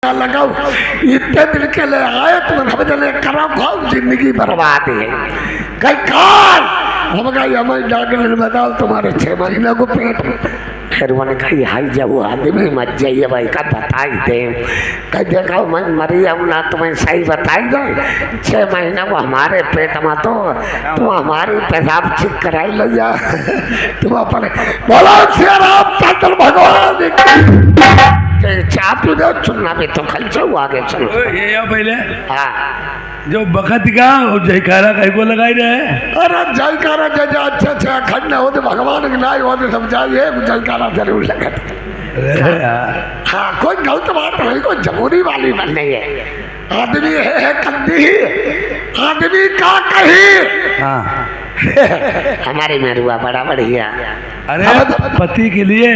लगाओ इतने दिन के लिए आए तुम हमने करा भाव जिंदगी बर्बाद है कई कार हम कहा हमें डॉक्टर ने बताओ तुम्हारे 6 महीने को पेट फिर मैंने कहा हाई जाओ आदमी मत जाइए भाई का बताई दे कह देखा मैं मरी अब ना तुम्हें सही बताई दे 6 महीना को हमारे पेट में तो तुम हमारी पेशाब ठीक कराई लो जा तुम अपने बोलो श्री रामचंद्र भगवान चाह पी दो चुनना भी तो खल चलो आगे चलो ये पहले हाँ जो बखत का और जयकारा कहीं को लगाई रहे अरे जयकारा जय अच्छा अच्छा खंड हो तो भगवान के नाई हो तो समझाइए जयकारा जरूर लगा हाँ कोई गलत बात नहीं कोई जमूरी वाली बात नहीं है आदमी है कंदी आदमी का कही हाँ हमारे मेरुआ बड़ा बढ़िया अरे पति के लिए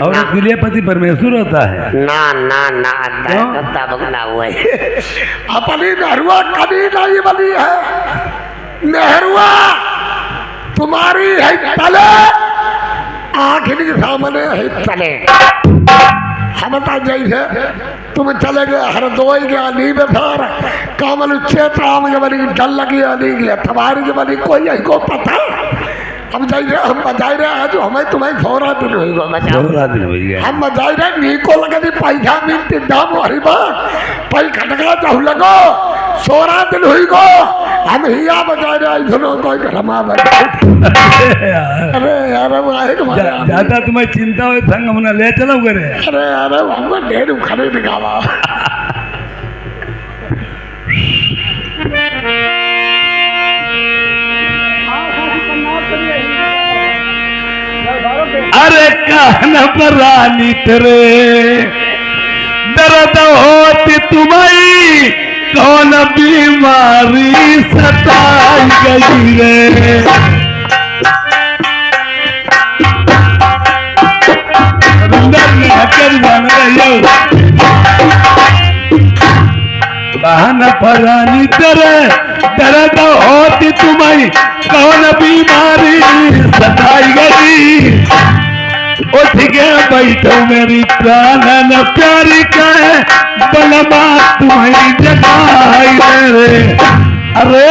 औरत के लिए पति परमेश्वर होता है ना ना ना बगना हुआ है अपनी मेहरुआ कभी नहीं बनी है मेहरुआ तुम्हारी है तले आखिरी सामने है तले हम बता जैसे तुम चले गए हरदोई गया नी बेसार कामल क्षेत्र के बनी डल लगी नहीं गया तुम्हारी के बनी कोई को पता हम जाइए हम बजाई रहे हैं जो हमें तुम्हें 16 दिन हुई गो हम बजाई रहे नी को लगे पैसा मिलती दाम हरी बात पै खटका चाहू लगो 16 दिन हुई गो हम हिया बजाई रहे दोनों कोई घरमा अरे यार ज्यादा तुम्हें चिंता हो संग हमने ले चलो करे अरे यार हम ढेर खड़े दिखावा अरे कहन पर रानी तेरे दर्द होती तुम्हारी कौन बीमारी सताई गई रे कहन पर रानी तेरे दर्द होती तुम्हारी कौन बीमारी सताई गई उठ के बैठो मेरी प्राणन प्यारी का बलमा तुम्हारी जगाई रे अरे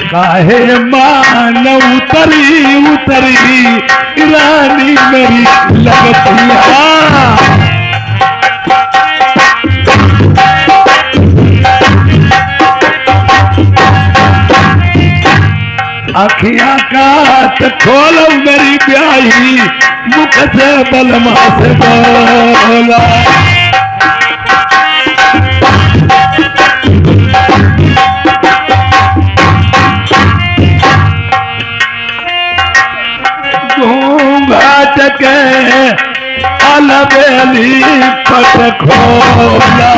काहे मान उतरी उतरी रानी मेरी लगतिया अखियां काट खोलो मेरी प्यारी मुख से बलमा से बोला घूंघट के अलबेली पट खोला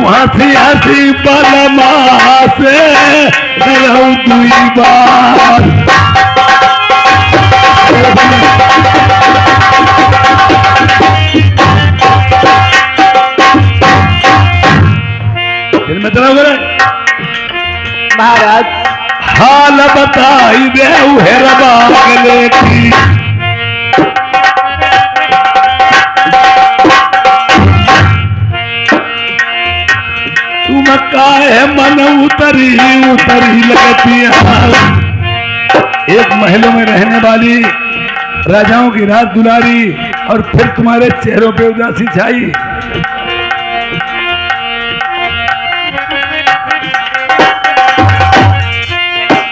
हंसी हंसी बलमा से दुई बार दिल में तरह महाराज हाल बताई दे हेरबा की काहे मन उतरी उतरी लगती है एक महलों में रहने वाली राजाओं की रात दुलारी और फिर तुम्हारे चेहरों पे उदासी छाई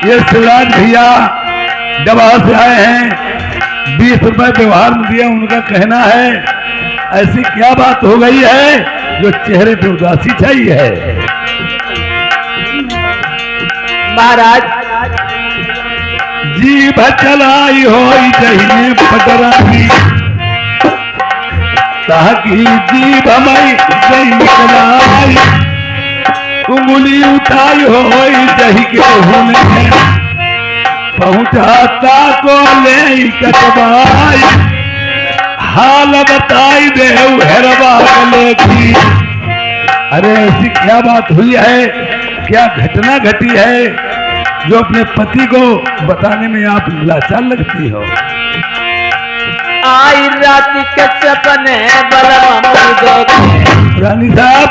ये शिवराज भैया दवा से आए हैं 20 रुपए व्यवहार में दिया उनका कहना है ऐसी क्या बात हो गई है जो चेहरे पे उदासी छाई है महाराज जीभ चलाई हो जहीने पटरानी ताकि जीभ मई निकलाई उंगली उठाई हो जही के होने पहुंचाता को ले कटवाई हाल बताई दे हेरवा की अरे ऐसी क्या बात हुई है क्या घटना घटी है जो अपने पति को बताने में आप लाचार लगती हो। आई रात के सपन सपने बलम देखे। रानी साहब,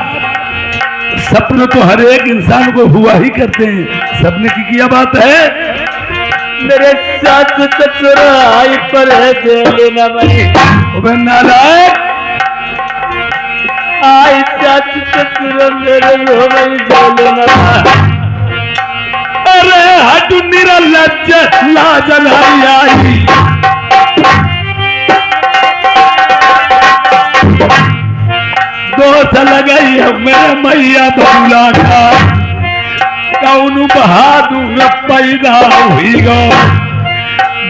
सपने तो हर एक इंसान को हुआ ही करते हैं, सपने की क्या बात है? मेरे साथ ससुर आई पर जेल न बनी। अबे नालायक, आई साथ ससुर मेरे रोमई जेल न बनी। अरे हट निरलज लाज नहीं आई। दोष लगाई है मेरे मैया बबुला का, कौन बहादुर पैदा हुई गो।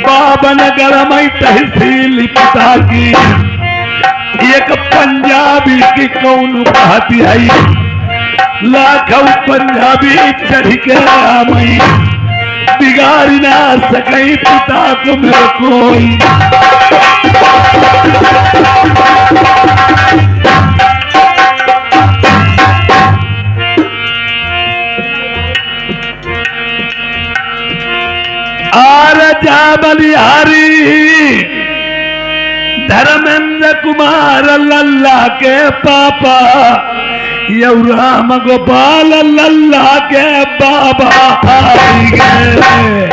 बाबन गरमई तहसील पिता की, एक पंजाबी की कौन कहती है। लाखों पंजाबी चढ़ के आमई, बिगाड़ ना सके पिता को मेरे कोई। जा बलिहारी धर्मेंद्र कुमार लल्ला के पापा, यौ राम गोपाल लल्ला के बाबा आई गए।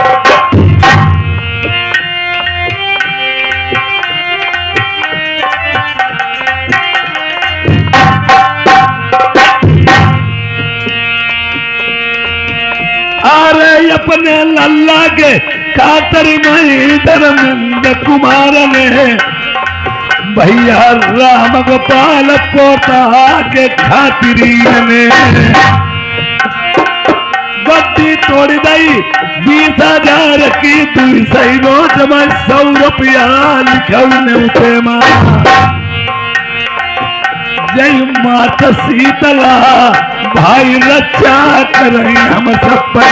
अरे अपने लल्ला के खातर में धर्मेंद्र कुमार ने भैया राम गोपाल पोता के खातिरीन ने गद्दी तोड़ दी। 20,000 की 200 नोट में 100 रुपया लिखने उठे माँ। जय माता शीतला भाई रक्षा करें हम सब पर।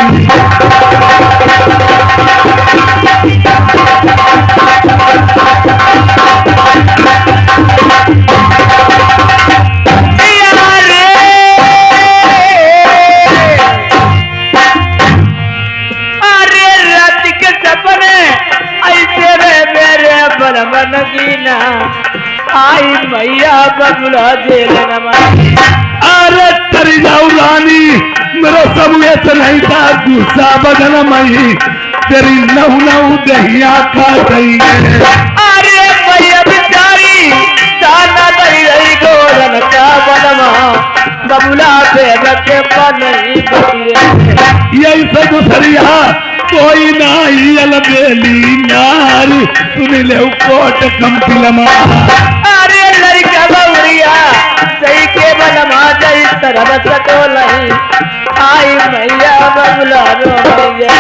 अरे रात के सपने ऐसे रे मेरे बलमन दीना, आई मैया बबुला जेल नमा। अरे तरी जाऊ रानी, मेरा सब ऐसा नहीं था, गुस्सा बदन मई तेरी नहु दहिया खा गई। अरे मैया बिचारी दाना दही रही गोरन का बलमा, बबुला पे रखे पर नहीं बची। यही सब सरिया कोई नहीं अलबेली नार, सुन ले कोट कंपिलमा। अरे लड़का बउरिया सही के बलमा जई तरह सको नहीं, आई मैया बबुला रो मैया।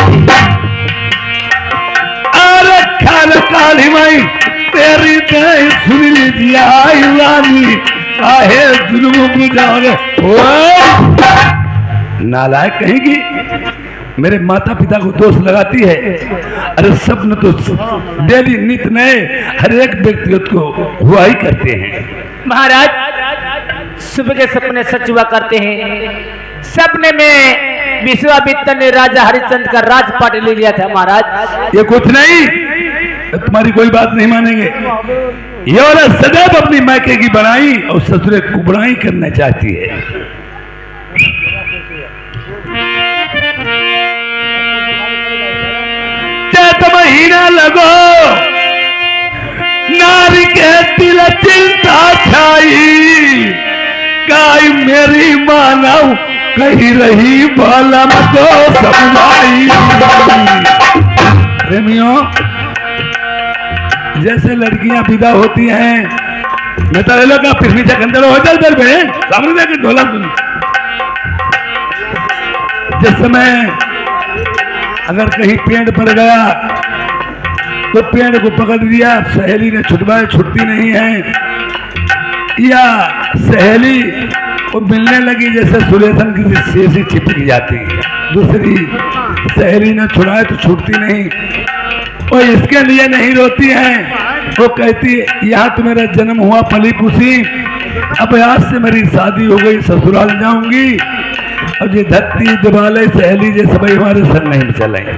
अरे खान काली मई तेरी दही सुन लीजिए आई रानी, काहे जुल्म गुजारे नालायक कहेगी, मेरे माता पिता को दोष लगाती है। अरे सपन तो डेली नित नए हर एक व्यक्तिगत को हुआ ही करते हैं। महाराज सुबह के सपने सच हुआ करते हैं। सपने में विश्वामित्र ने राजा हरिश्चंद्र का राजपाट ले लिया था महाराज। ये कुछ नहीं, तुम्हारी कोई बात नहीं मानेंगे। ये औरत सदैव अपनी मायके की बनाई और ससुरे कुबड़ाई करना चाहती है। चैत महीना लगो नारी के दिल चिंता छाई, गाय मेरी मानव कही रही बालम को समझाई। प्रेमियों, जैसे लड़कियां विदा होती हैं, मैं तो लोग का फिर भी चकंदर हो चल चल बे सामने जाके ढोला सुन। जिस समय अगर कहीं पेड़ पड़ गया तो पेड़ को पकड़ दिया, सहेली ने छुटवाए छुटती नहीं है, या सहेली को मिलने लगी जैसे सुलेसन किसी शेषी चिपक जाती है, दूसरी सहेली ने छुड़ाए तो छूटती नहीं। और इसके लिए नहीं रोती है, वो कहती यहाँ तो मेरा जन्म हुआ पली पुसी, अब आज से मेरी शादी हो गई, ससुराल जाऊंगी, अब ये धरती दिवाले सहेली जैसे भाई हमारे संग नहीं चलेंगे।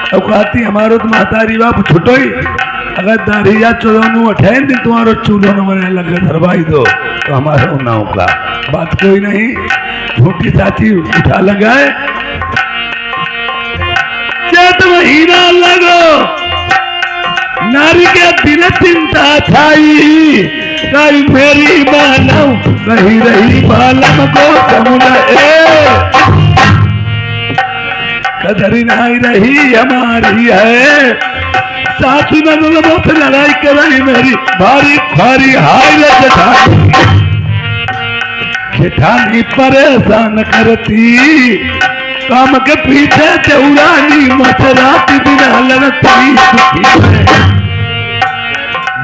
अब कहती हमारो तो महतारी बाप छुटोई, अगर दाढ़िया चोरों अठैन दिन तुम्हारो चूल्हो न बने लगे धरवाई दो तो हमारा नाव का बात कोई नहीं। झूठी साथी उठा लगाए चैत महीना लगो नारी के दिल चिंता छाई कहीं मेरी मानव कहीं रही बालम को समुना कदरी नहीं रही हमारी है सासू ने बहुत लड़ाई कराई मेरी भारी भारी हाय जेठानी परेशान करती काम के पीछे चौरानी मचराती बिना लड़ती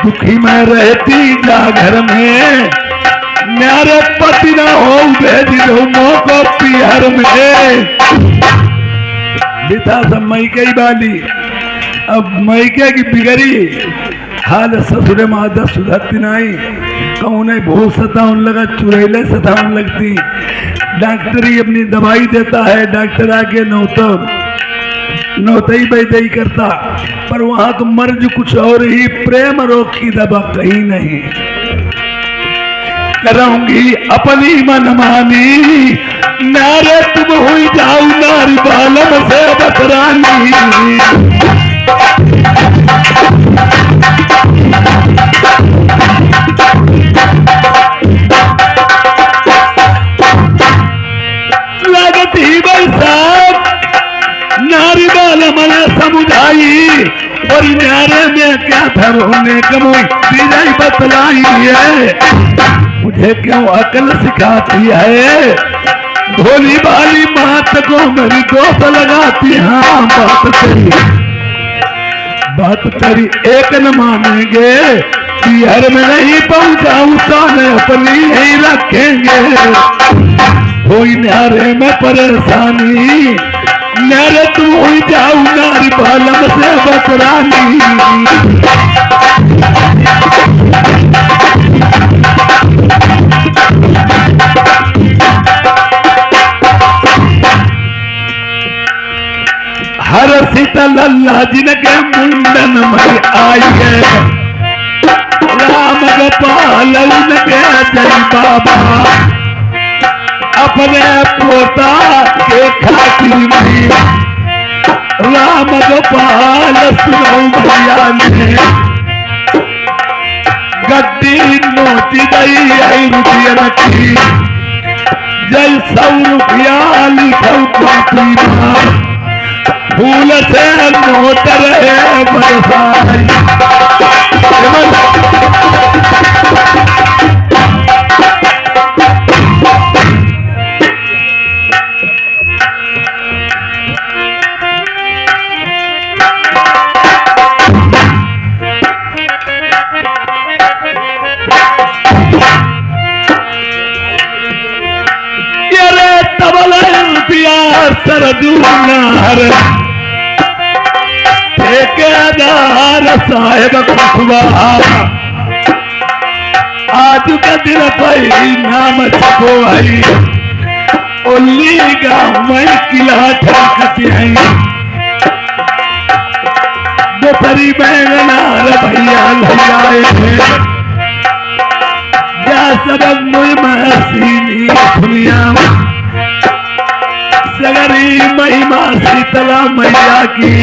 दुखी में रहती जा घर में मेरे पति ना हो भेज दो मौको पिहर में बिता सब मई के ही बाली अब मैके की बिगड़ी हाल ससुरे मादा सुधरती नहीं कहूँ नहीं भूख सतावन लगा चुड़ैले सतावन लगती डॉक्टरी अपनी दवाई देता है डॉक्टर आके नौतई बैदई करता पर वहां तो मर्ज कुछ और ही प्रेम रोग की दवा कहीं नहीं कराऊंगी अपनी मनमानी नारे तुम हुई जाऊ नारी बालम से बतरानी लगती बरसात नारी बालम ने समुझाई और न्यारे में क्या था रोने कमोई दीजाई बतलाई है मुझे क्यों अकल सिखाती है भोली भाली बात को मेरी दोस्त लगाती हाँ बात तेरी एक न मानेंगे बिहार में नहीं पहुंचाऊं साने अपनी ही रखेंगे कोई न्यारे में परेशानी न्यारे तुम हुई जाऊ नारी बालम से बतरानी हर शीतल अल्लाह जिनके मुंडन में आई है राम गोपाल उनके जय बाबा अपने पोता के खातिर में राम गोपाल सुनो भैया ने गद्दी नोटी गई आई रुपया की जय 100 रुपया लिखो कॉपी फूल से नोट रहे बरसाई ये तबला प्यार सरदूनार ठेकेदार साहेब खुशवा आज का दिन भाई नाम छपो भाई ओली गाँव में किला ठरकती है दोपहरी बैंगनार भैया भैया क्या सबक मुझ महसीनी सुनिया सगरी महिमा शीतला मैया की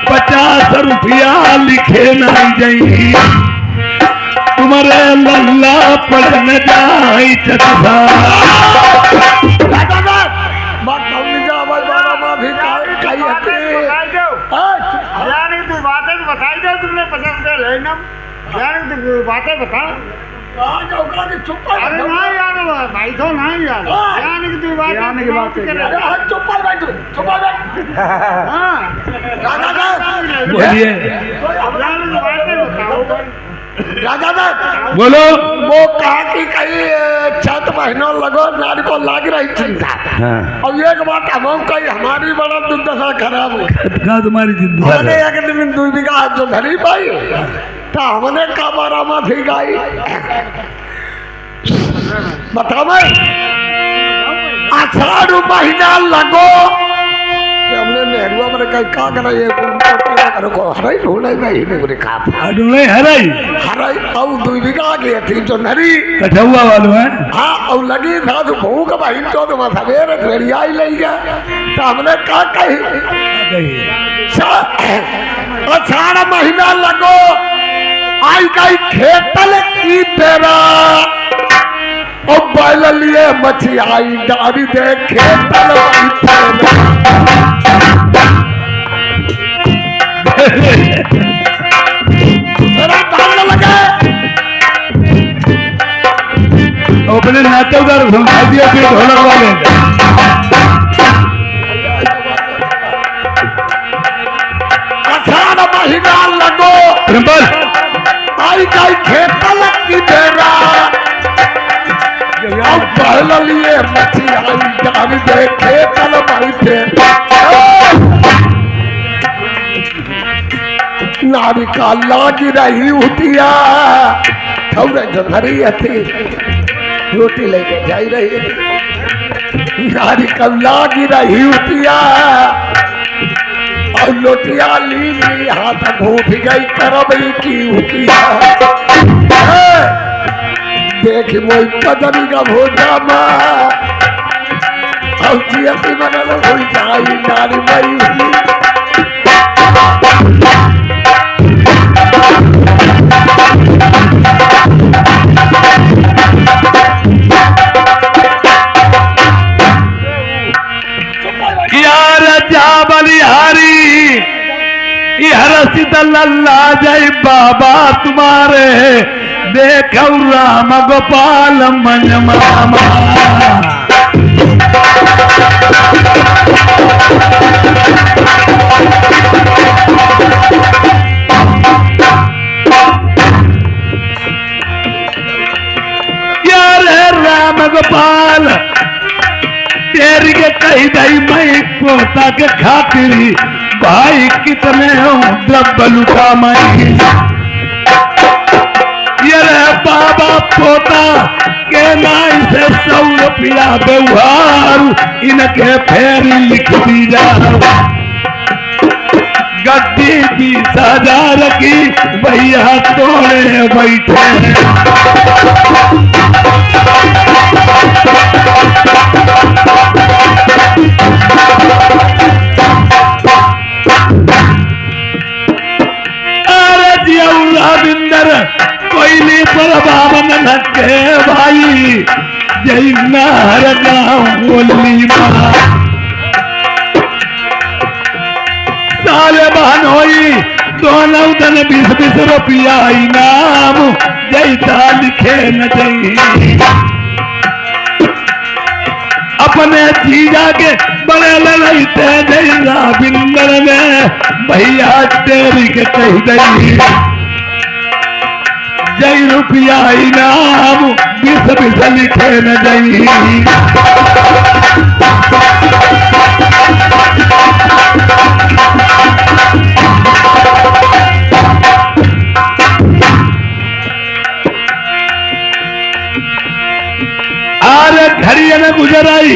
50 रुपया लिखे नहीं जाई तुम्हारे लल्ला पढ़न जाई चटसा तुमने 50 लेना बातें बता अरे ना यार भाई तो ना यार यानी कि तू बात कर चुप बैठ चुप बैठ हां बोलिए राजा बोलो वो कहा कि कहीं 7 महीनों लगो नारी को लाग रही चिंता अब एक बात हम कही हमारी बड़ा दुर्दशा खराब हो तुम्हारी जिंदगी हमने एक दिन 2 बीघा जो धरी पाई तो हमने का बारा में थी गाई बता मैं 8 महीना लगो हमने नेहरुआ में कहीं का करा ये करो को हराई ढूंढे भाई ने बोले का ढूंढे हराई हराई औ 2 बीघा के थी जो नरी कठुआ वालों है हाँ और लगी था तो भूख भाई तो सवेरे रेड़िया ही ले गया तो हमने का कही अषाढ़ महीना लगो आई गई खेतल की तेरा ओ बैल लिए मछली आई डारी दे खेतल मेरा डाल लगे अपने नाचौदार सुना दिया फिर ढोलक वाले अषाढ़ महीना लगो आई गई खेतल की तेरा पहल लिए मछली आई डाली दे खेतल बैठे नारी का लागी रही उठिया थोड़े धरी थी रोटी लेके जाई रही थी नारी का लागी रही उठिया और लोटिया ली हाथ भूख गई करबई की उठिया देख मोई पदरी का भोजा माँ और जियती मनल हो जाई नारी मई यार जा बलिहारी हरसित लल्ला जय बाबा तुम्हारे देखो राम गोपाल मन मामा यार राम गोपाल तेरी के कही दई मई पोता के खातिरी भाई कितने हूँ द्रब लुटा मई ये बाबा पोता के नाई से 100 रुपया व्यवहार इनके फेर लिख दी जा गद्दी 20,000 की भैया तोड़े बैठे रविंदर कोयली पर बावन नके भाई जय नार गाँव बोली माँ साले बहनोई दोनों दन 20-20 रुपया इनाम जैसा लिखे न जई अपने जीजा के बड़े लड़ते जय रविंदर में भैया तेरी के कही दई जय रुपया इनाम 20-20 लिखे न जई आरे घड़िया न गुजराई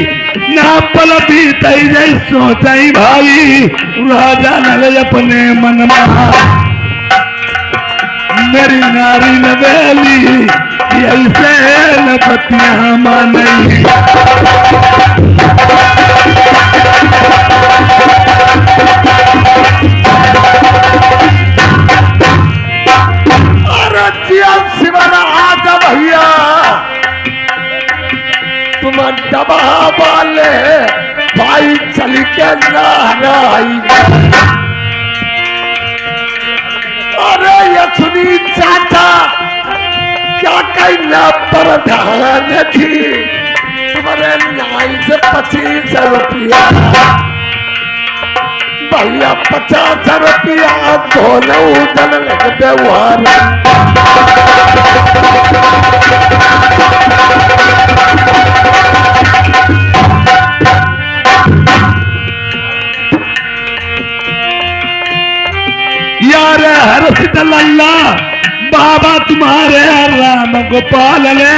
ना पल भी तई जई सोचाई भाई राजा न अपने मन में मेरी नारी नवेली ऐसे न पतिया मानी शिवरा आजा भैया तुम डबा वाले भाई चल के नाराई अरे यशनी चाचा क्या कहना प्रधान थी तुम्हारे नाई से 25 रुपया भैया 50 रुपया दोनों जन लग व्यवहार यार हरसित लल्ला बाबा तुम्हारे राम गोपाल ने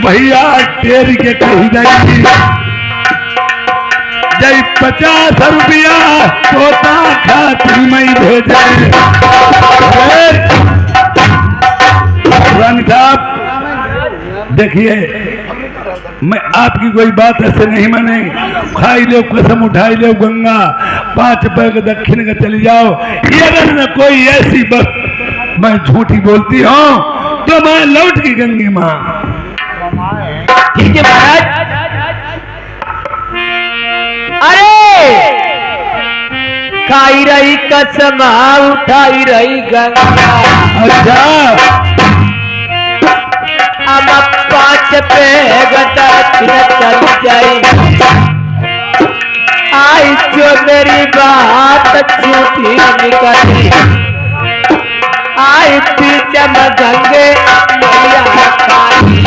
भैया तेरी के कही दई जय 50 रुपया पोता खातिर मैं भेजे। रानी साहब देखिए, मैं आपकी कोई बात ऐसे नहीं माने, खाई लो कसम उठाई लो गंगा, 5 पैग दक्षिण का चली जाओ। ये अगर न कोई ऐसी बात मैं झूठी बोलती हूँ तो मैं लौट की गंगी माँ। ठीक है महाराज। अरे खाई रही कसम उठाई रही गंगा। अच्छा अब 5 पैग दक्षिण चल जाई। आई जो मेरी बात झूठी निकली, आई पीछे में गंगे मैया खाई।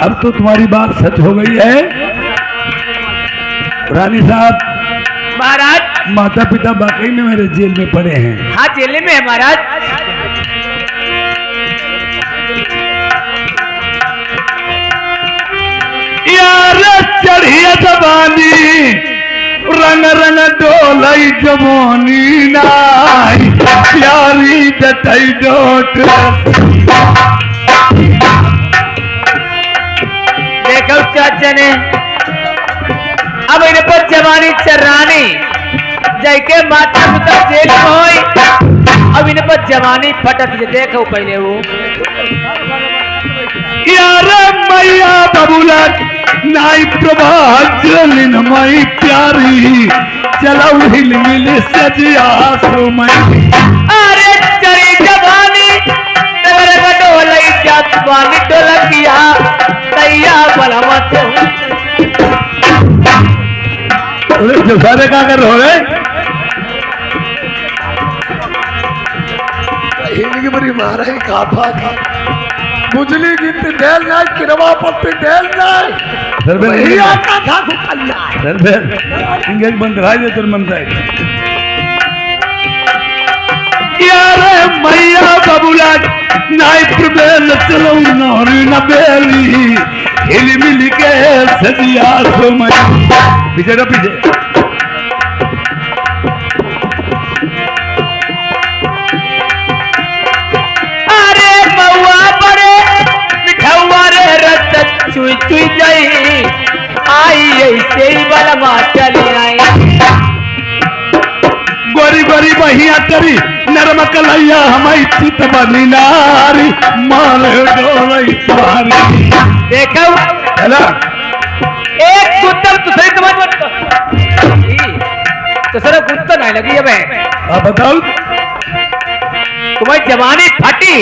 अब तो तुम्हारी बात सच हो गई है रानी साहब। महाराज माता पिता वाकई में मेरे जेल में पड़े हैं। हाँ जेल में है महाराज। यार चढ़िया जवानी रंग रंग डोलई जवानी नाई प्यारी जतई डोट। देखो चाचा ने अब इन पर जवानी चरानी जाके माता पिता जेल में होई। अब इन पर जवानी फटत देखो पहले वो यार मैया बबुला नाई प्रभा जलिन मई प्यारी चलो हिल मिल सजिया सुमई। अरे चरी जवानी नगर डोलई जवानी डोलकिया तैया बलमत। जो सारे का कर रहे हिंदी बड़ी मारा है काफा का बुझली गिनती डेल जाए किरवा पत्ती डेल जाए सर भैया का था तो कल्ला सर फिर इंगेज बंद रहा है तुम बनता है। यार मैया बबुला नाई प्रबेल चलो नौरी न बेली हिल मिल के सजिया सुमई। पीछे ना पीछे अरे मऊआ बड़े मिठौआ रे रत चुई चुई जाई। आई ऐसे ही बलमा चली आई। गोरी गोरी बहिया तेरी नरम कलैया हमारी चित बनी नारी माल डोलई तुम्हारी। देखो है ना एक कुत्ता दूसरे तुम्हारे तो सर कुत्ता नहीं लगी है। आप बताओ तुम्हारी जवानी फटी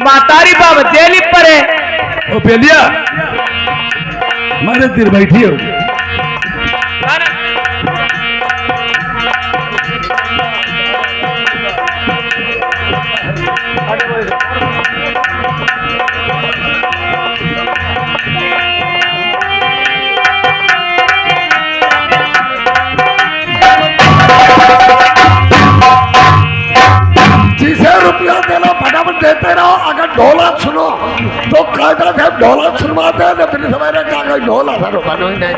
मातारी बाबा जेली पर है। ओ पेलिया हमारे तीर बैठी हो। जिसे रुपया देना फटाफट देते रहो। अगर ढोला सुनो तो कायदा से ढोला सुनवाते हैं। फिर सवेरे का कोई ढोला था रुपया नहीं।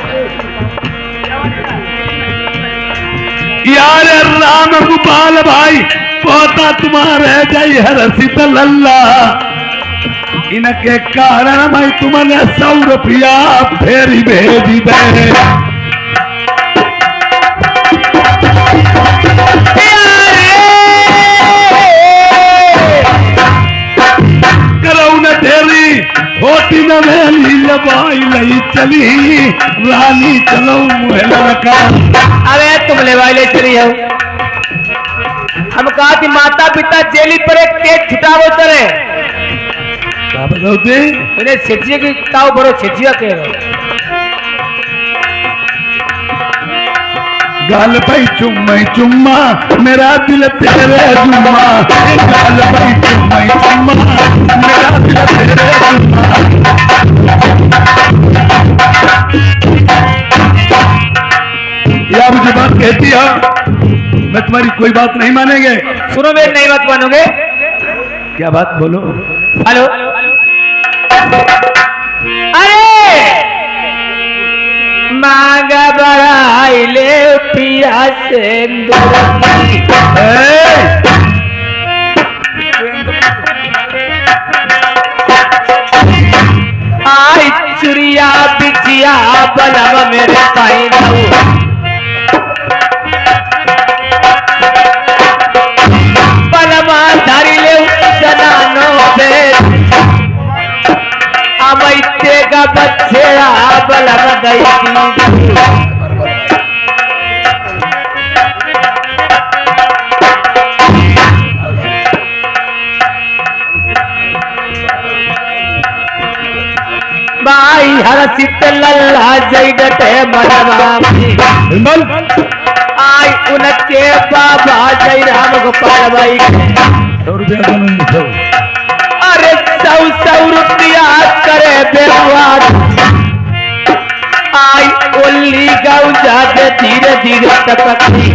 यार राम गोपाल भाई पोता तुम्हारे जय हर शीतल अल्लाह इनके कारण मैं तुमने 100 रुपया फेरी भेज दे। होटी न मेली लबाई लई चली रानी चलो मुहला का। अरे तुम ले वाले चली हो। हम कहा कि माता पिता जेली पर एक केस छुटावो तरे क्या बताओते मैंने सेठिया की ताऊ बड़ो सेठिया कह रहे गाल भाई चुम्मा मेरा दिल तेरे जुम्मा। गाल भाई चुम्मा मेरा दिल तेरे जुम्मा। या मुझे बात कहती है मैं तुम्हारी कोई बात नहीं मानेंगे। सुनो मेरी नहीं बात मानोगे? क्या बात बोलो? हेलो, अरे मांगा बढ़ाई ले पिया सिंदूर की। आई चुरिया बिचिया बलम मेरे पाइनऊ, बलमा धारी ले जनानो पे अमैते का बच्चेड़ा बलम गई थी। बाई हरसित लल्ला जैडटे मनवामी, आई उनके बाबा जय राम गोपाल भाई। 100 रुपया दोनों। अरे 100 रुपया करे बेवाद, आई ओली गाँव जाके धीरे धीरे टपकती।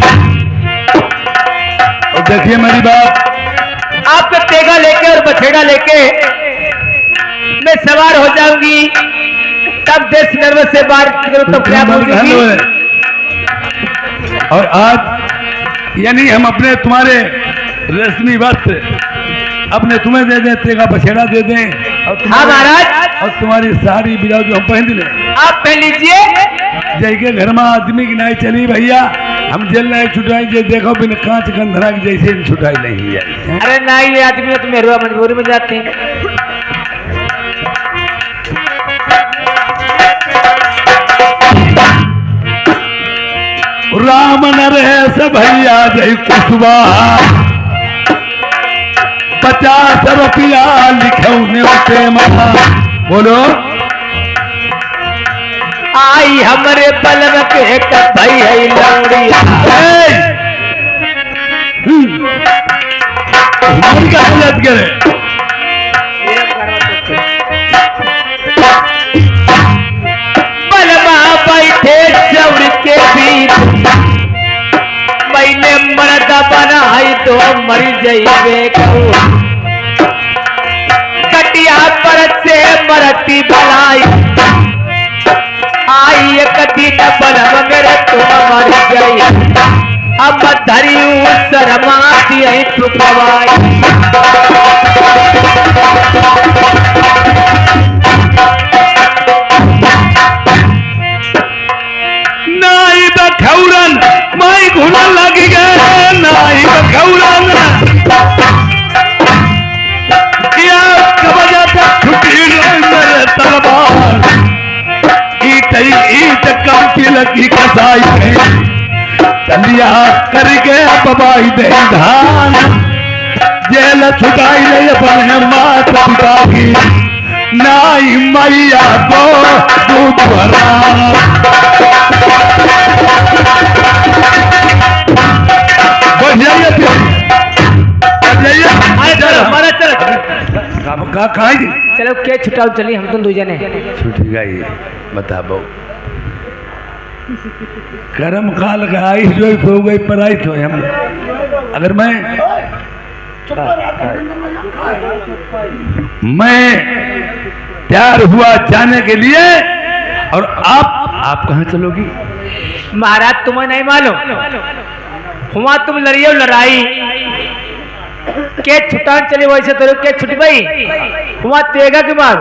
और देखिए मेरी बात, आपका तेगा लेके और बछेड़ा लेके मैं सवार हो जाऊंगी, तब देश नर्वस से बाहर तो क्या बोलूंगी। और आज यानी हम अपने तुम्हारे रेशमी वस्त्र अपने तुम्हें दे दें, तेगा बछेड़ा दे दें, और हाँ महाराज, और तुम्हारी साड़ी ब्लाउज जो हम पहन ले, आप पहन लीजिए। जय के घर में आदमी की नहीं चली भैया, हम जेल नहीं छुटाई, जे देखो बिन कांच गंधरा की जैसे छुटाई नहीं है। अरे नहीं, ये आदमी तो मेहरुआ मजबूरी में जाते हैं। राम नरेश भैया जय कुशवाहा, 50 रुपया लिखौने उते महा। बोलो। आई हमारे बलम के भाई है लौड़िया, का गलत करे। बलमा बैठे चौड़ के बीच, मैंने मर्द बनाई तो मर जाइबे कहूँ। कटिया पर से मरती बलाई, आई एक दिन बलम मेरे तो मर जाई। अब धरियू शर्माती है तू कवाई। नाई बखौरन माई घुना लग गए, नाई बखौरन क्या कबजा तक छुट्टी मेरे तलवार, ईट कंपी लगी कसाई है, चलिया करके बबाई दे धान, जेल छुटाई ले अपने माता पिता की, नाई मैया को दूध भरा। चलो के छुटाओ, चलिए हम तुम दो जने छुटेगा ये बताबो। कर्म काल का आई जो हो गई पराई तो हम, अगर मैं तैयार हुआ जाने के लिए, और आप कहाँ चलोगी? महाराज तुम्हें नहीं मालूम, हुआ तुम लड़ियो लड़ाई के छुटान चले, वैसे तो के छुट गई हुआ तेगा के मार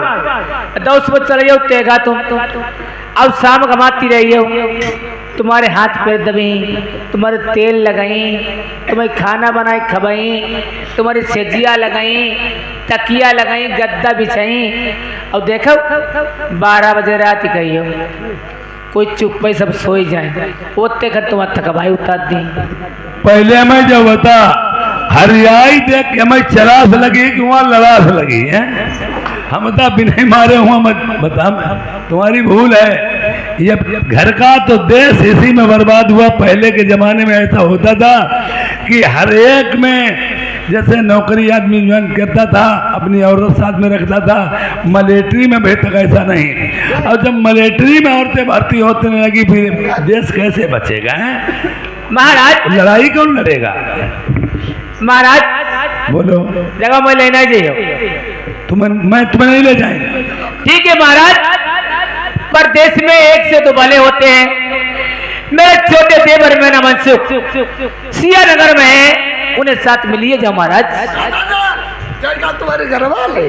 10 बजे चले जाओ तेगा तुम अब शाम कमाती रही हो, तुम्हारे हाथ पैर दबी, तुम्हारे तेल लगाई, तुम्हें खाना बनाई खबाई, तुम्हारी सेजिया लगाई, तकिया लगाई, गद्दा बिछाई, और देखो 12 बजे रात कही हो, कोई चुप पे सब सोई जाए, ओते कर तुम थकवाई उतार दी। पहले मैं जब बता हरियाई देख के मैं चलास लगी कि वहाँ लड़ास लगी है, हम बता बिना मारे हुआ मत बता, तुम्हारी भूल है। ये घर का तो देश इसी में बर्बाद हुआ। पहले के जमाने में ऐसा होता था कि हर एक में जैसे नौकरी आदमी ज्वाइन करता था, अपनी औरत साथ में रखता था, मिलिट्री में भी तक ऐसा नहीं। और जब मिलिट्री में औरतें भर्ती होने लगी फिर देश कैसे बचेगा है? महाराज लड़ाई कौन लड़ेगा? महाराज बोलो। जगह मैं लेना ही चाहिए। मैं तुम्हें नहीं ले जाएंगे। ठीक है महाराज, पर देश में एक से 2 भले होते हैं। मेरे छोटे देवर में मनसुख सिया नगर में है, उन्हें साथ में लिए जाओ महाराज। जाएगा तुम्हारे घर वाले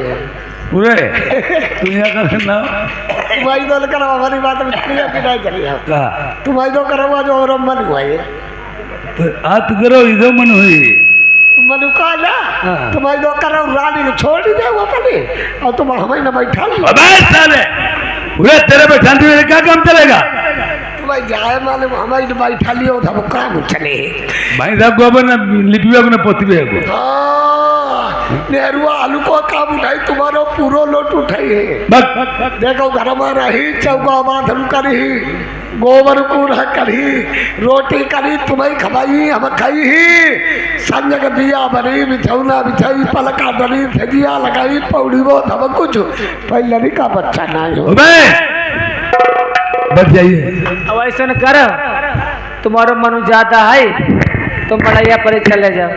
पूरे तुम यहाँ का ना तुम्हारी दो करवा हमारी बात में नहीं चली का तुम्हारी दो करवा जो और मन हुआ है तो आत करो इधर मन हुई मनु का ना हाँ। तुम्हारी दो करो रानी को छोड़ ही दे वो अपने और तुम हमें न बैठा ली अबे साले पूरे तेरे बैठाने में क्या काम चलेगा? तुम्हारी जाए माने हमारी न बैठा लियो था वो काम चले भाई साहब को अपन लिपि अपने पोती पे को नेहरू आलू को काम उठाई तुम्हारो पूरो लोट उठाई है बस देखो घर में रही चौका बाधन करी गोबर कूड़ा करी रोटी करी तुम्हें खवाई हम खाई ही संजग दिया बनी बिछौना बिछाई पलका डरी थजिया लगाई पौड़ी वो सब कुछ पहले का बच्चा ना हो बच जाइए। अब ऐसा न कर, तुम्हारा मनु ज्यादा है, तुम बढ़िया पर चले जाओ।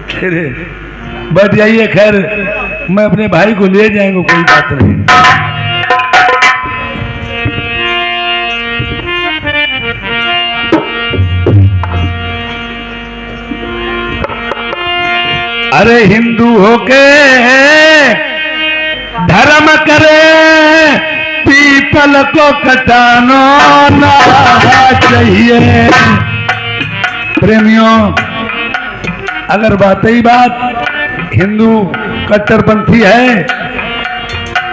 खैर बच जाइए। खैर मैं अपने भाई को ले जाएंगे, कोई बात नहीं। अरे हिंदू होके धर्म करे, पीपल को कटाना ना चाहिए। प्रेमियों, अगर वाकई बात हिंदू कट्टरपंथी है,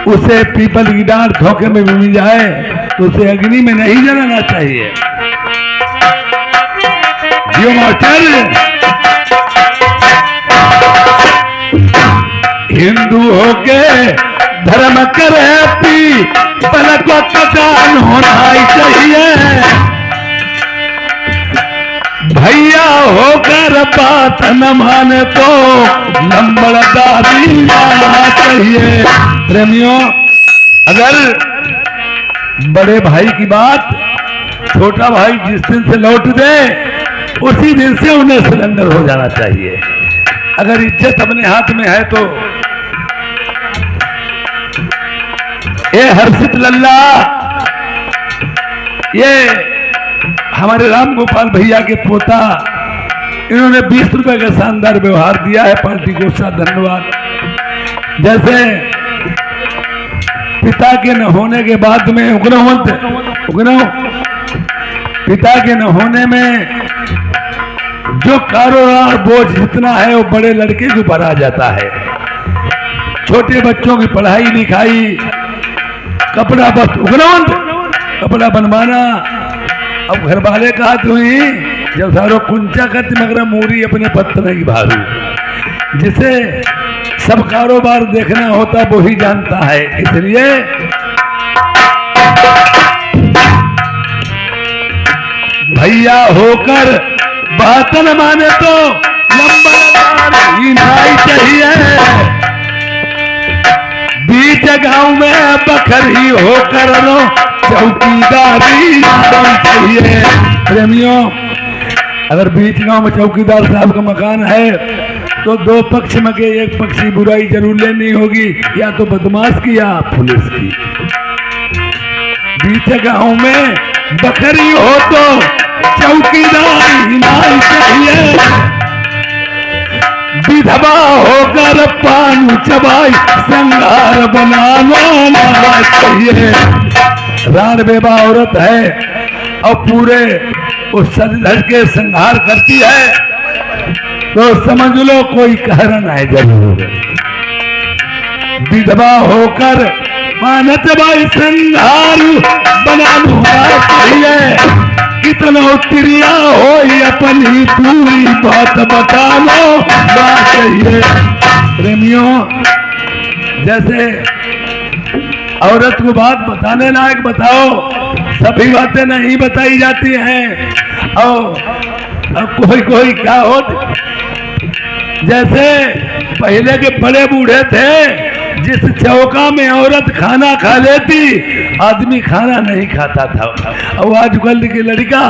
उसे पीपल की डांट धोखे में मिल जाए तो उसे अग्नि में नहीं जलाना चाहिए। जियो मास्टर। हिंदू होके धर्म करे, पीपल को कटान होना ही चाहिए। भैया होकर बात न माने तो लंबड़दारी माना चाहिए। प्रेमियों, अगर बड़े भाई की बात छोटा भाई जिस दिन से लौट दे उसी दिन से उन्हें सिलेंडर हो जाना चाहिए। अगर इज्जत अपने हाथ में है तो ये हर्षित लल्ला, ये हमारे राम गोपाल भैया के पोता, इन्होंने 20 रुपए का शानदार व्यवहार दिया है। पार्टी को साथ धन्यवाद। जैसे पिता के न होने के बाद में पिता के न होने में जो कारोबार बोझ जितना है वो बड़े लड़के के ऊपर आ जाता है। छोटे बच्चों की पढ़ाई लिखाई, कपड़ा कपड़ा बनवाना। अब घर वाले कहा तुही जब सारो कुंचा करती मगर मूरी अपने पत्त नहीं भारू। जिसे सब कारोबार देखना होता वो ही जानता है। इसलिए भैया होकर बात न माने तो लंबा ही नहीं चाहिए। बीच गांव में बखरी होकर रो चौकीदारी चाहिए। प्रेमियों, अगर बीच गांव में चौकीदार साहब का मकान है तो 2 पक्ष में के एक पक्ष की बुराई जरूर लेनी होगी, या तो बदमाश की या पुलिस की। बीच गांव में बकरी हो तो चौकीदारी नहीं चाहिए। विधवा होकर पान चबाई संहार बनाना चाहिए। रान बेबा औरत है और पूरे उस सज धज के संहार करती है तो समझ लो कोई कहरन है जरूर। विधवा होकर मानत भाई संहार बनाना चाहिए। कितना क्रिया हो अपनी पूरी बात बता लो बात चाहिए। प्रेमियों, जैसे औरत को बात बताने लायक बताओ, सभी बातें नहीं बताई जाती हैं। और कोई क्या हो, जैसे पहले के बड़े बूढ़े थे जिस चौका में औरत खाना खा लेती आदमी खाना नहीं खाता था। अब आजकल की लड़का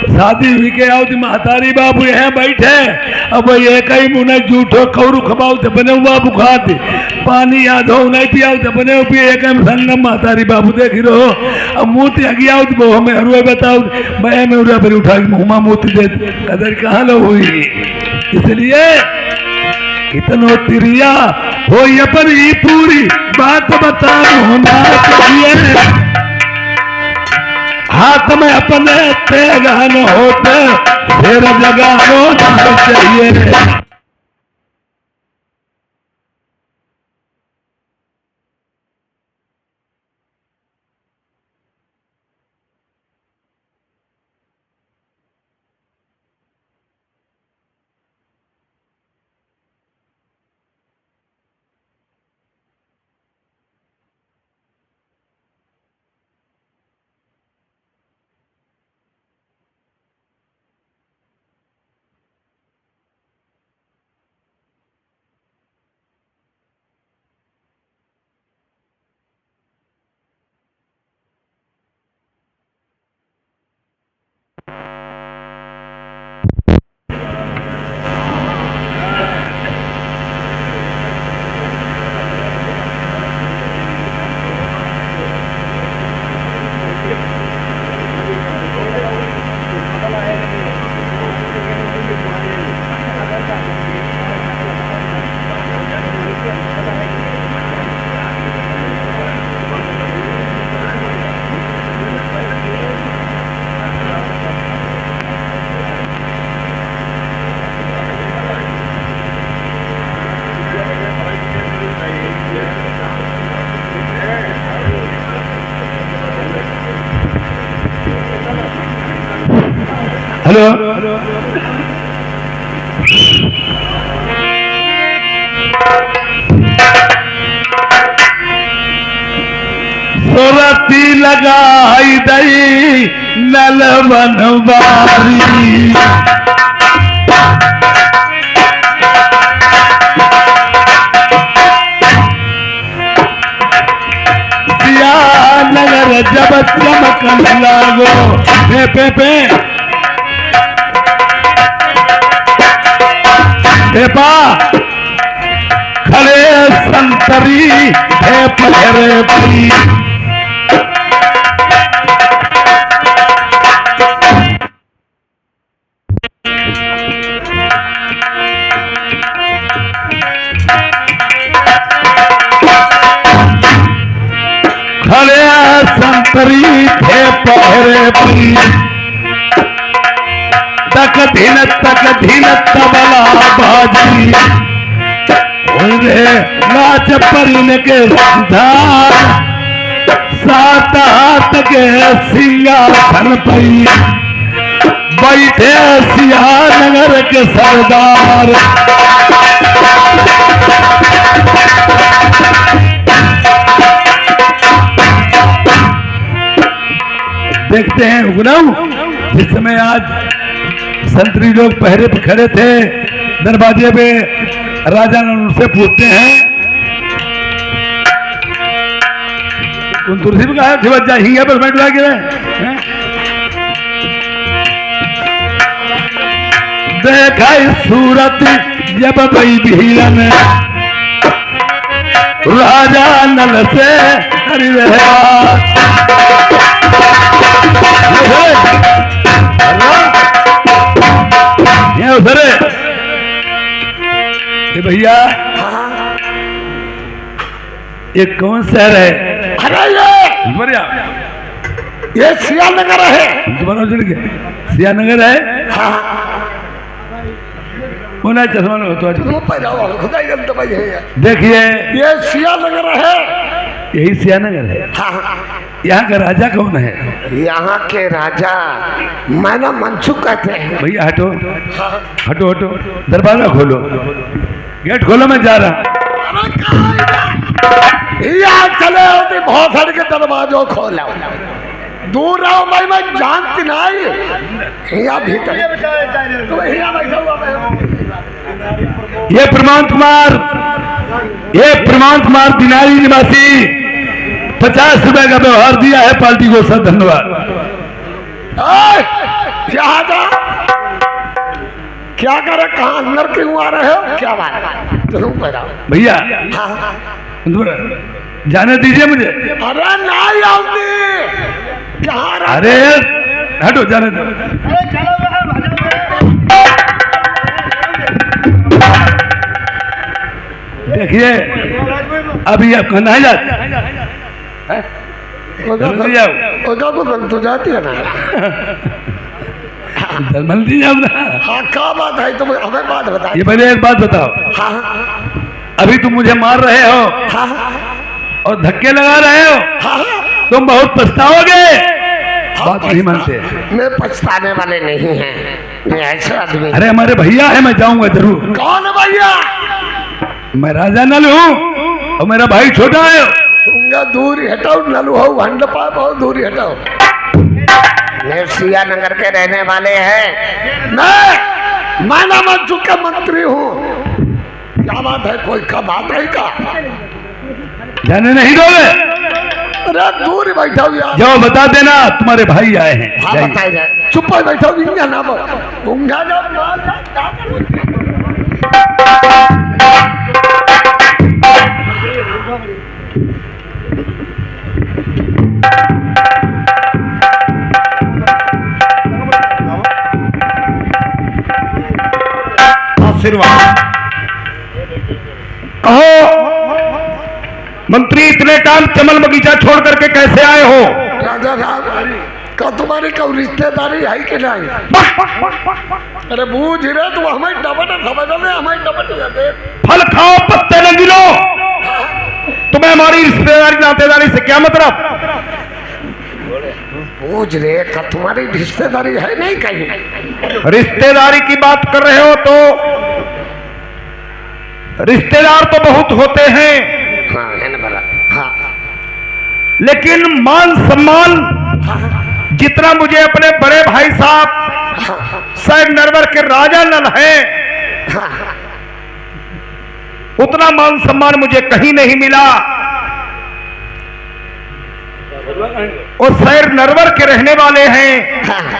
शादी हुई के आओ महतारी बाबू यहाँ बैठे, अब एक ही मुँह जूठो खौरू खबाऊ तो बने हुआ बुखार पानी याद हो नहीं पियाओ तो बने हो पिए एक संगम महतारी बाबू देख रहो। अब मुँह त्यागी आओ तो वो हमें हरुए बताओ मैं में उड़ा पर उठा के मुँह मोती दे कदर कहाँ लो हुई। इसलिए इतनो तिरिया हो ये पर ही पूरी बात बता होना चाहिए। हाथ में अपने तेगान होते शेर जगानो होना चाहिए। हेलो सोरती लगाई दई नल बनवारी सिया नगर जब चमकन लागो पे पेपा खड़े संतरी है पहरे पी खड़े संतरी है पहरे पी तक धीन तबला बाजी रे नाच परिन के सिधार सात हाथ के सिंहासन पई बैठे सिया नगर के सरदार देखते हैं उगनाऊ जिस समय आज संतरी लोग पहरे पे खड़े थे दरवाजे पे राजा ने उनसे पूछते हैं तुम तुलसी में कहा थिवत जा हिंगे पर बैठ लगे देखा सूरत जब भई भीड़न राजा नल से हरि उधरे भैया ये कौन शहर है? अरे ये सियानगर है। तुम्हारा सियानगर है। हाँ बोला चश्मा लो तो देखिए ये सियानगर है। यही सियानगर है। हाँ यहाँ का राजा कौन है? यहाँ के राजा मैना मंसू कहते हैं। भैया हटो हटो हटो दरवाजा खोलो गेट खोलो मैं जा रहा। यहाँ चले होते बहुत सारे के दरवाजों खोला दूर रहो मैं जानती नहीं यहाँ भीतर ये प्रमाण कुमार ये प्रमाण कुमार दिनारी निवासी 50 रुपए का व्यवहार दिया है पार्टी को, सर धन्यवाद। यहाँ जा, क्या करे, कहाँ अंदर क्यों आ रहे हो, क्या बात चलो पैदा भैया हाँ। जाने दीजिए मुझे। अरे नहीं आऊंगी, कहाँ रह अरे हटो, जाने दो। देखिए अभी आप कहना है जाते तो जाती है ना। जल्दी जाओ ना। हाँ क्या बात है, तुम हमें बात बताओ। ये पहले एक बात बताओ, हाँ अभी तुम मुझे मार रहे हो हाँ और धक्के लगा रहे हो, हाँ तुम बहुत पछताओगे। बात नहीं मानते। मैं पछताने वाले नहीं हैं, मैं ऐसे आदमी। अरे हमारे भैया है, मैं जाऊंगा जरूर। कौन है भैया? मैं राजा नल हूँ और मेरा भाई छोटा है। तुमका दूरी हटाओ, नलू हो हंड पाप हो, दूरी हटाओ। मैं सिया नगर के रहने वाले हैं, मैं माना मत चुका मंत्री हूँ। क्या बात है, कोई का बात है का? जाने नहीं दोगे? अरे दूर बैठा यार। जाओ बता देना तुम्हारे भाई आए हैं। हाँ जाइए। बताई जाए, चुप है बैठा, इंगा ना बोल, उंगा जा मार जा, क्या करूं? आशीर्वाद कहो। मंत्री इतने टाइम चमल बगीचा छोड़ करके कैसे आए हो? राजा साहब का तुम्हारी कोई रिश्तेदारी है कि नहीं? अरे बूझ रहे तू, हमें डबट समझ ले, हमें डबट जाते। फल खाओ पत्ते न गिनो। तुम्हें हमारी रिश्तेदारी नातेदारी से क्या मतलब? बूझ रहे का तुम्हारी रिश्तेदारी है नहीं कहीं? रिश्तेदारी की बात कर रहे हो तो रिश्तेदार तो बहुत होते हैं, हाँ है ना बड़ा, हाँ लेकिन मान सम्मान जितना मुझे अपने बड़े भाई साहब सैर नरवर के राजा नल है, उतना मान सम्मान मुझे कहीं नहीं मिला। और सैर नरवर के रहने वाले हैं,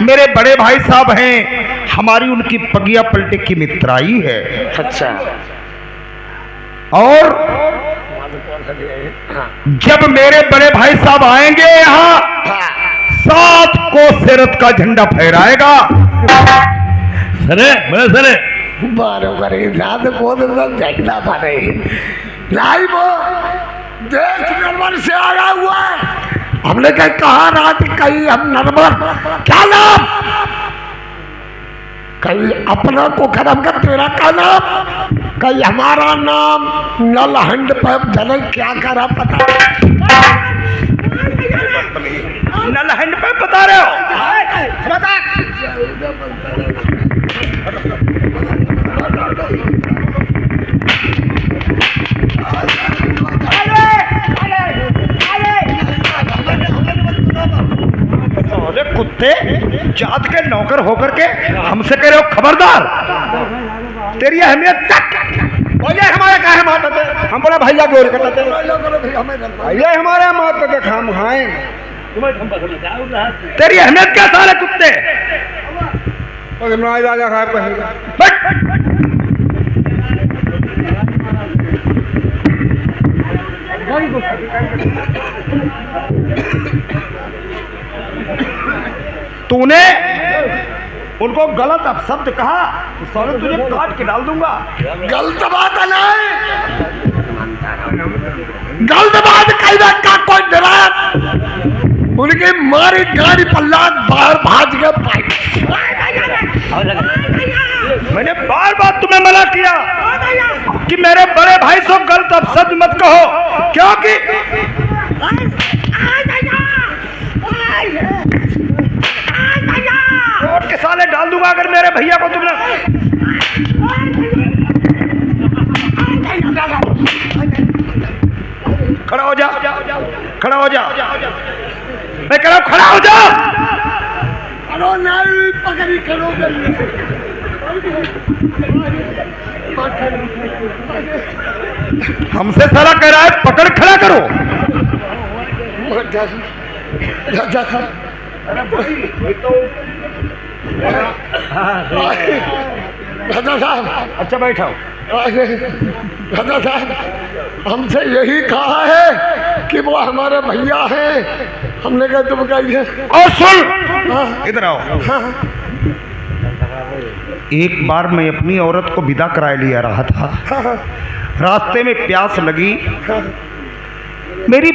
मेरे बड़े भाई साहब हैं, हमारी उनकी पगिया पलटे की मित्राई है। अच्छा, और जब मेरे बड़े भाई साहब आएंगे यहाँ, 7 को सेरत का झंडा फहराएगा। सरे बड़े सरे बारो करे रात को झंडा फहरे नहीं, वो देश नरवर से आया हुआ है। हमने कहा रात कहीं हम नरवर, क्या नाम? कहीं अपना को खत्म कर, तेरा का नाम? कहीं हमारा नाम नलहंड पैप जले, क्या करा पता? नलहंड पे बता रहे हो? अरे कुत्ते, जात के नौकर होकर के हमसे कह रहे हो खबरदार। तेरी अहमियत भैया हमारे क्या है मारते थे? हम बोला भैया गोर करते थे, भैया हमारे मारते थे, हम खाएं। तेरी अहमियत क्या सारे कुत्ते? राजा खाए तूने उनको गलत अपशब्द कहा तो साले तुझे काट के डाल दूंगा। गलत बात है नहीं, गलत बात कई बात का कोई डरा, उनकी मारी गाड़ी पल्ला बाहर भाज गए पाई। मैंने बार बार तुम्हें मना किया कि मेरे बड़े भाई से गलत अपशब्द मत कहो, क्योंकि कोर्ट के साले डाल दूंगा अगर मेरे भैया को तुमने। खड़ा हो जा, खड़ा हो जा, मैं कह रहा हूं खड़ा हो जा। अरे नहीं पकड़ी, खड़ो कर हमसे साला कह रहा है पकड़ खड़ा करो। राजा साहब, अच्छा बैठाओ। राजा साहब, हमसे यही कहा है कि वो हमारे भैया हैं। हमने कहा तुम कहिए। और सुन, हाँ, इधर आओ। हाँ, एक बार मैं अपनी औरत को विदा कराए लिया रहा था। हाँ, रास्ते में प्यास लगी। मेरी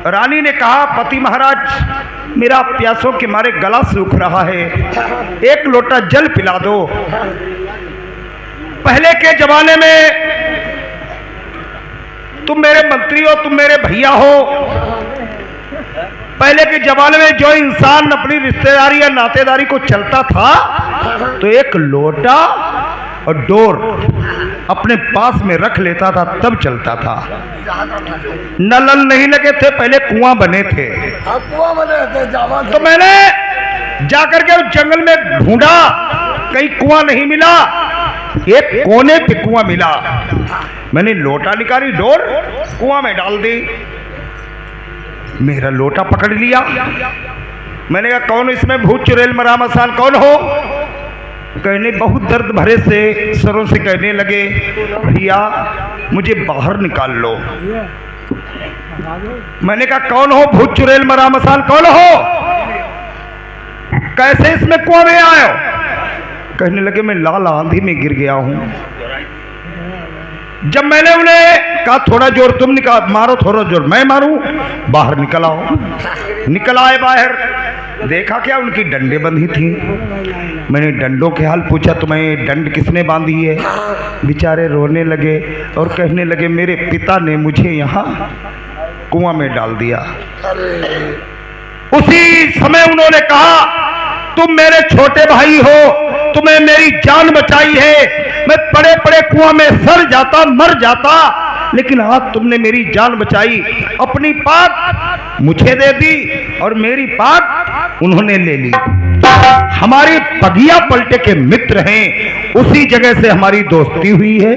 रानी ने कहा, पति महाराज मेरा प्यासों के मारे गला सूख रहा है, एक लोटा जल पिला दो। पहले के जमाने में तुम मेरे मंत्री हो, तुम मेरे भैया हो। पहले के जमाने में जो इंसान अपनी रिश्तेदारी या नातेदारी को चलता था तो एक लोटा और डोर अपने पास में रख लेता था, तब चलता था। नल नहीं लगे थे, पहले कुआं बने थे। कुआं बने थे, जावा थे। तो मैंने जाकर के उस जंगल में ढूंढा, कहीं कुआं नहीं मिला। एक कोने पे कुआं मिला। मैंने लोटा निकाली, डोर कुआं में डाल दी। मेरा लोटा पकड़ लिया। मैंने कहा, कौन इसमें भूत चुड़ैल मरा मसान कौन हो? कहने बहुत दर्द भरे से सरों से कहने लगे, भैया मुझे बाहर निकाल लो। मैंने कहा, कौन हो भूत चुड़ैल मरा मसान कौन हो? कैसे इसमें कुआं में आए हो? कहने लगे, मैं लाल आंधी में गिर गया हूं। जब मैंने उन्हें कहा थोड़ा जोर तुम निकाल मारो, थोड़ा जोर मैं मारूं, बाहर निकल आओ। निकल आए बाहर, देखा क्या उनकी डंडे बंधी थी। मैंने डंडों के हाल पूछा, तुम्हें डंड किसने बांधी है? बेचारे रोने लगे और कहने लगे, मेरे पिता ने मुझे यहाँ कुआं में डाल दिया। उसी समय उन्होंने कहा, तुम मेरे छोटे भाई हो, तुम्हें मेरी जान बचाई है। मैं पड़े पड़े कुआं में सड़ जाता, मर जाता, लेकिन आज तुमने मेरी जान बचाई। अपनी पाक मुझे दे दी और मेरी पाक उन्होंने ले ली। हमारी पगिया पलटे के मित्र हैं, उसी जगह से हमारी दोस्ती हुई है।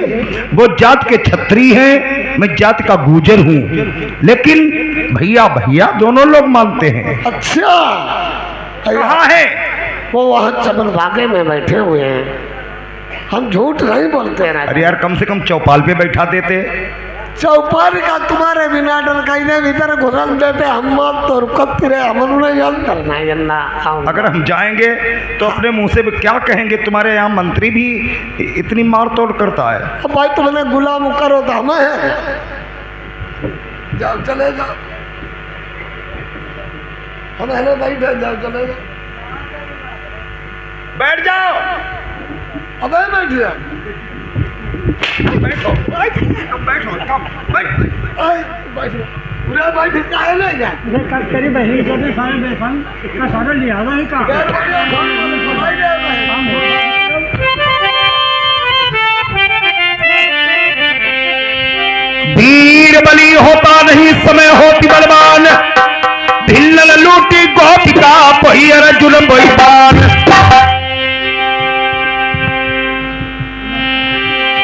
वो जात के छत्री हैं, मैं जात का गुजर हूं, लेकिन भैया भैया दोनों लोग मानते हैं। अच्छा, कहाँ है वो? वहाँ चमन बागे में बैठे हुए हैं। हम झूठ नहीं बोलते हैं। अरे यार, कम से कम चौपाल पे बैठा देते। चौपाल का तुम्हारे बिना डर कहीं भीतर घुसल देते। हम मत तो रुकत फिरे, हमन नहीं जानते। अगर हम जाएंगे तो अपने मुंह से भी क्या कहेंगे? तुम्हारे यहाँ मंत्री भी इतनी मार तोड़ करता है। अब भाई तुमने गुलाम करो तो हमें है। जाओ, चले जाओ। हम है बैठे, जाओ चले जाओ। बैठ जाओ। अबे बैठ जाओ। बैठो, बैठो, बैठो, बैठो। बैठो, पूरा बैठ काहे ले जा? तेरी बहन को भी सारे बेसन का सारा लिया हुआ है का। वीर बलि होता नहीं समय होती बलवान। भिल्ल लूटी गोपिका पहियर जुलम बहिबान।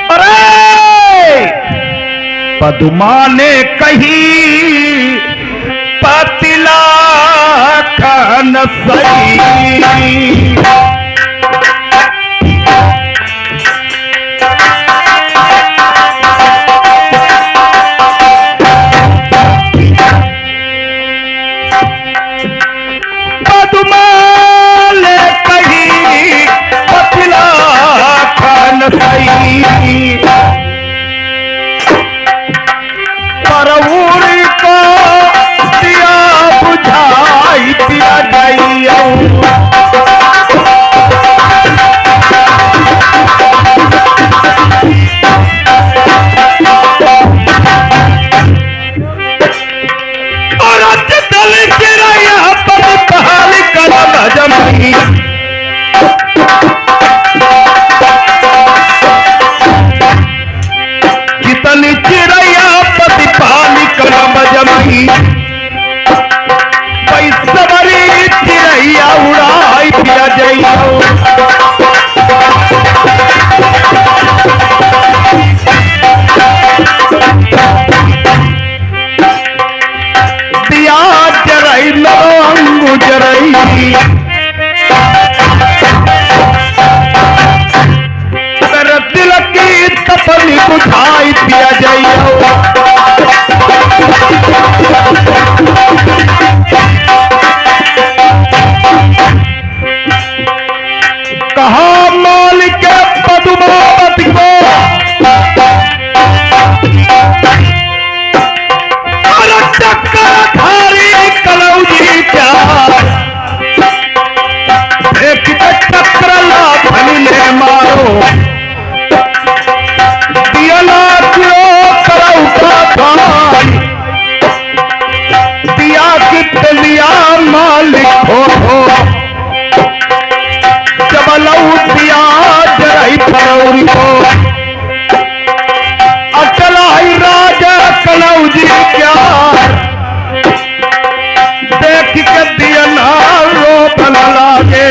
अरे पदुमा ने कही पतिला खान सही। परऊरी को दिया बुझाई दिया गई। और दल चिराया पर बहाल कलम जमाई। कितनी चिड़ैया पति पाली कलम जमाई। पैसवरी चिड़ैया उड़ाई पिया जइयो। दिया जरई लौंग जरई तेरे दिल की तपनी बुझाई पिया जाइयो कहा मालिक पदुमावत को अरे चक्कर धारी कलौजी प्यार एक चक्र ला भली ले मारो दिया ना क्यों करौ का भाई दिया कित लिया मालिक हो दिया जरई फरौरी को अचलाई राजा कलौजी क्या देख के दिया ना रो भला लागे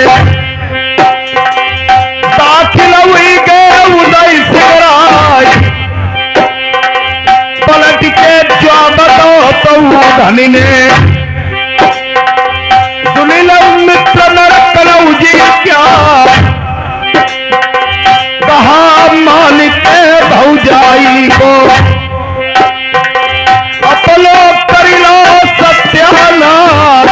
दाखिल हुई गए उदय सिगराय पलट के जो बताओ तो धनी ने सुनील मित्र नर कलौजी क्या कहा मालिक भौजाई को अपलो करिलो सत्यानाश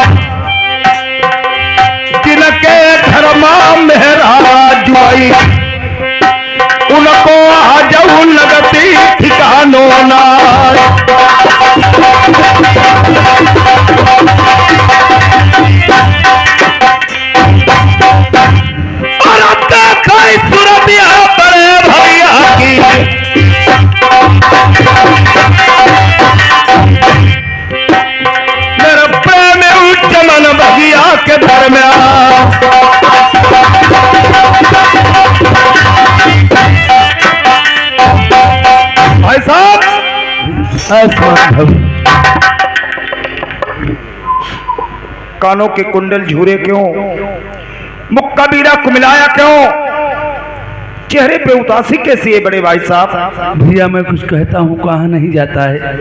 जिनके धर्मा मेहरा जुआई उनको आ जाऊ लगती ठिकानो ना और अब तक सुरतिया बड़े भैया की मेरे प्रेम उच्च मन भगिया के दरम्यान भाई साहब कानों के कुंडल झूरे क्यों मुक्का बीरा कुमिलाया क्यों चेहरे पे उदासी कैसी है बड़े भाई साहब भैया मैं कुछ कहता हूँ कहा नहीं जाता है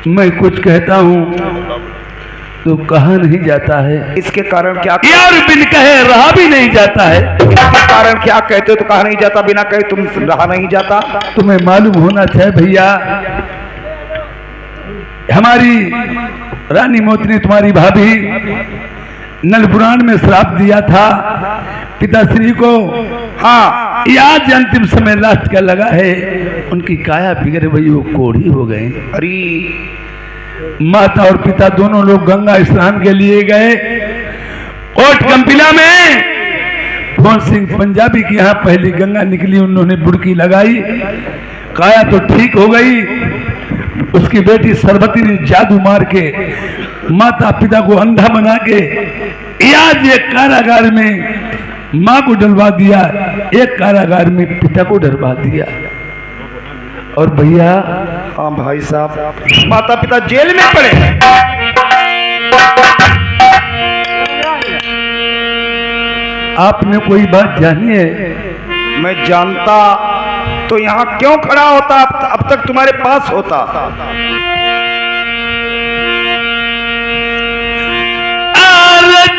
मैं कुछ कहता हूँ तो कहा नहीं जाता है इसके कारण क्या यार बिन कहे रहा भी नहीं जाता है इसके कारण क्या कहते हो तो कहा नहीं जाता बिना कहे तुम रहा नहीं जाता तुम्हें मालूम होना चाहिए भैया हमारी रानी मोतनी तुम्हारी भाभी नलपुराण में श्राप दिया था पिताश्री को हाँ आज अंतिम समय लास्ट का लगा है उनकी काया बिगड़ गई वो कोढ़ी हो गए अरे माता और पिता दोनों लोग गंगा स्नान के लिए गए कोट कंपिला में भोर सिंह पंजाबी के यहाँ पहली गंगा निकली उन्होंने बुड़की लगाई काया तो ठीक हो गई उसकी बेटी सरबती ने जादू मार के माता पिता को अंधा बना के आज एक कारागार में माँ को डलवा दिया एक कारागार में पिता को डलवा दिया और भैया हाँ भाई साहब माता पिता जेल में पड़े आपने कोई बात जानी है मैं जानता तो यहाँ क्यों खड़ा होता अब तक तुम्हारे पास होता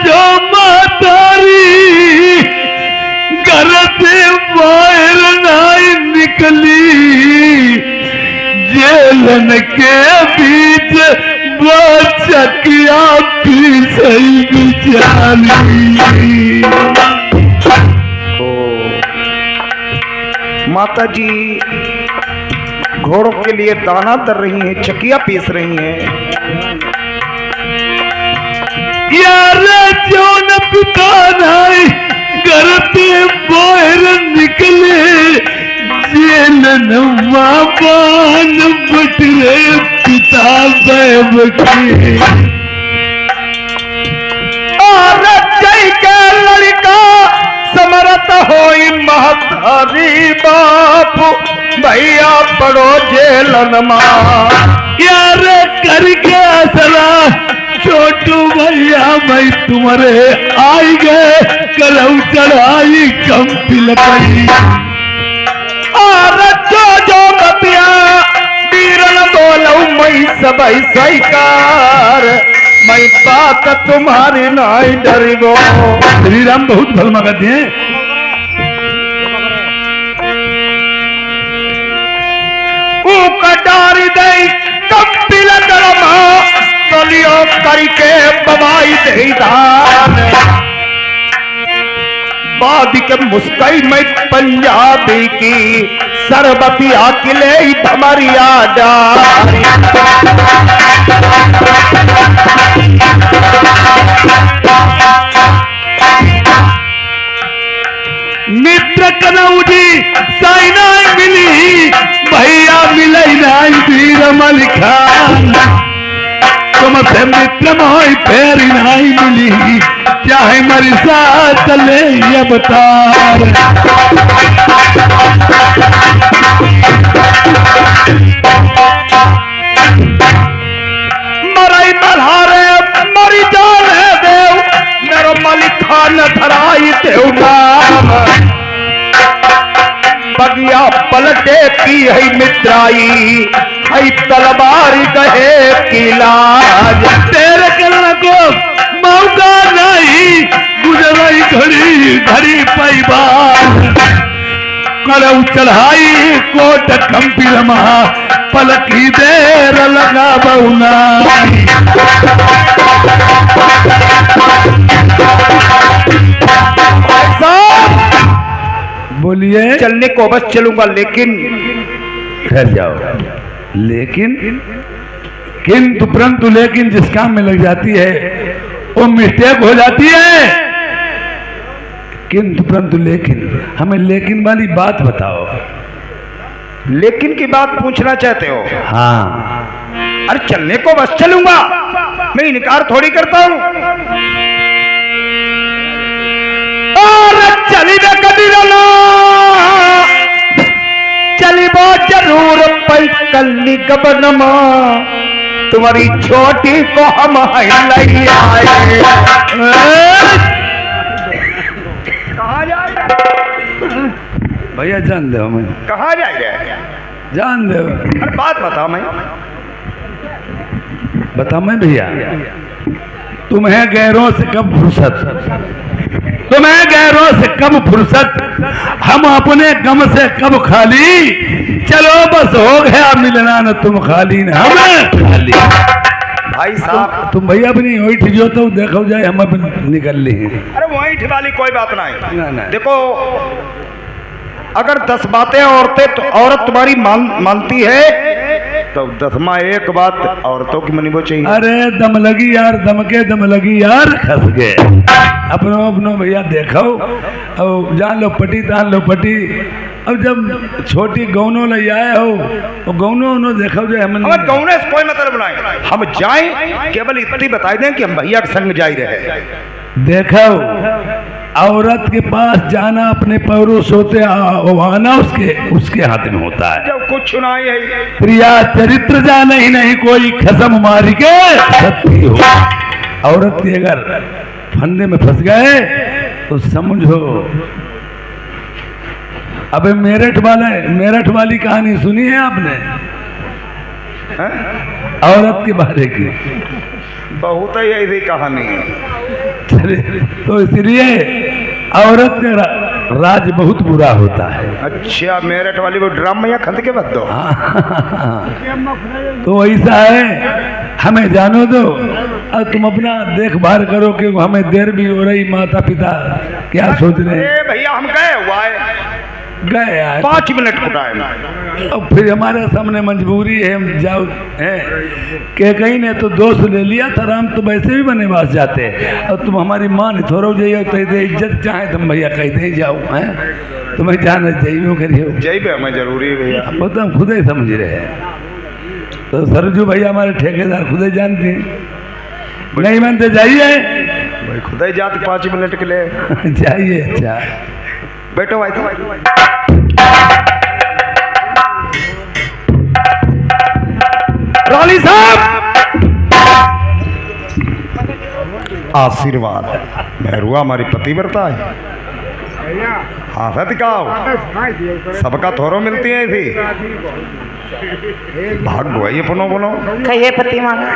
जो मातारी घर से बाहर नहीं निकली जेलन के बीच बचकिया पीछे बिचारी माता जी घोड़ों के लिए दाना दर रही हैं चकिया पीस रही हैं यार जो न पिता नहीं घर पे बाहर निकले जेल मां बान बटरे पिता बैब के और जय के लड़का समरत होई महतारी बापू भैया पड़ो जेलन मां यार करके असरा छोटू भैया मैं तुम्हारे आई गए कलऊ चढ़ाई कम पिलकई और जो बतिया बीरन बोलऊ मई सब स्वीकार मैं बात तुम्हारी नहीं डरिबो। श्री राम बहुत भलमा कहते हैं। कटारी दई कंपिल दरमा तलियो करके बवाई दे दान बाद के मुस्कई में पंजाबी की सरबतिया किले भमरिया डारी मित्र कनौजी साइना मिली भैया मिले नहीं वीर मलिखान तुमसे मित्र मोई फेर नहीं मिली चाहे मरी साथ चले अवतार। मरई मल्हारे मरी जाने देव मेरो मलिखान धराई देव नाम बगिया पलटे की है मित्राई है तलवारी गहे की लाज। तेरे करना को मौका नहीं गुजराई घड़ी घड़ी पैबार करऊ चढ़ाई कोट कंपी रमा पलकी देर लगा बउना। बोलिए। चलने को बस चलूंगा लेकिन ठहर जाओ। लेकिन किंतु परंतु लेकिन जिस काम में लग जाती है वो मिस्टेक हो जाती है। किंतु परंतु लेकिन हमें लेकिन वाली बात बताओ। लेकिन की बात पूछना चाहते हो? हाँ। अरे चलने को बस चलूंगा मैं इनकार थोड़ी करता हूं। चली बे कभी रोना चली बो जरूर पै कल्ली गबनमा तुम्हारी छोटी को हम लई आए। कहाँ जाएगा भैया जान दो मैं कहाँ जाएगा जान दो। अरे बात बता मैं भैया तुम्हें गैरों से कब फुर्सत तुम्हें गैरों से कब फुर्सत हम अपने गम से कब खाली चलो बस हो गया मिलना न तुम खाली न हम खाली। भाई साहब तुम भैया अपनी वही ठिजो तो देखो जाए हम अब निकल ली। अरे वही ठिवाली कोई बात नहीं ना। देखो अगर 10 बातें औरत तुम्हारी मानती है तो 10वां एक बात औरतों की मनी वो चाहिए। अरे दम लगी यार दम लगी यार खस गए अपनो भैया देखो अब जान लो पटी तान लो पटी। अब जब छोटी गौनों ले आए हो तो गौनों देखो जो हम गौने से कोई मतलब नहीं। हम जाएं केवल इतनी बता दें कि हम भैया के संग जा ही रहे। देखो औरत के पास जाना अपने पैरों सोते आना उसके हाथ में होता है। जब कुछ नहीं है प्रिया चरित्र जाने ही नहीं कोई खसम मारी के सत्य हो। औरत के अगर फंदे में फंस गए तो समझो। अबे मेरठ वाली कहानी सुनी है आपने? औरत के बारे की बहुत ही ऐसी कहानी है। तो इसलिए औरत का राज बहुत बुरा होता है। अच्छा मेरठ वाली वो ड्राम या खंद के बद दो। तो ऐसा है हमें जानो दो और तुम अपना देखभाल करो कि हमें देर भी हो रही। माता पिता क्या सोच रहे हैं? भैया हम गए हुआ है गए यार 5 मिनट का टाइम। अब फिर हमारे सामने मजबूरी है हम जाओ है कि कहीं ने तो दोस्त ले लिया था राम तो वैसे भी बनेवास जाते और तुम हमारी माँ ने थोड़ा जाइए तो इज्जत चाहे तुम भैया कहते ही जाओ हैं तुम्हें जाना चाहिए करिए जाइए हमें जरूरी है भैया। वो तो हम खुद ही समझ रहे हैं। तो सरजू भैया हमारे ठेकेदार खुद ही जानते हैं। नहीं मानते जाइए भाई खुद ही जाते 5 मिनट के लिए जाइए। अच्छा बैठो भाई रानी साहब आशीर्वाद मेहरुआ हमारी पतिव्रता है। हाँ सत दिखाओ सबका थोरो मिलती है थी भाग गो ये पनो बनो कहिए पति मांगा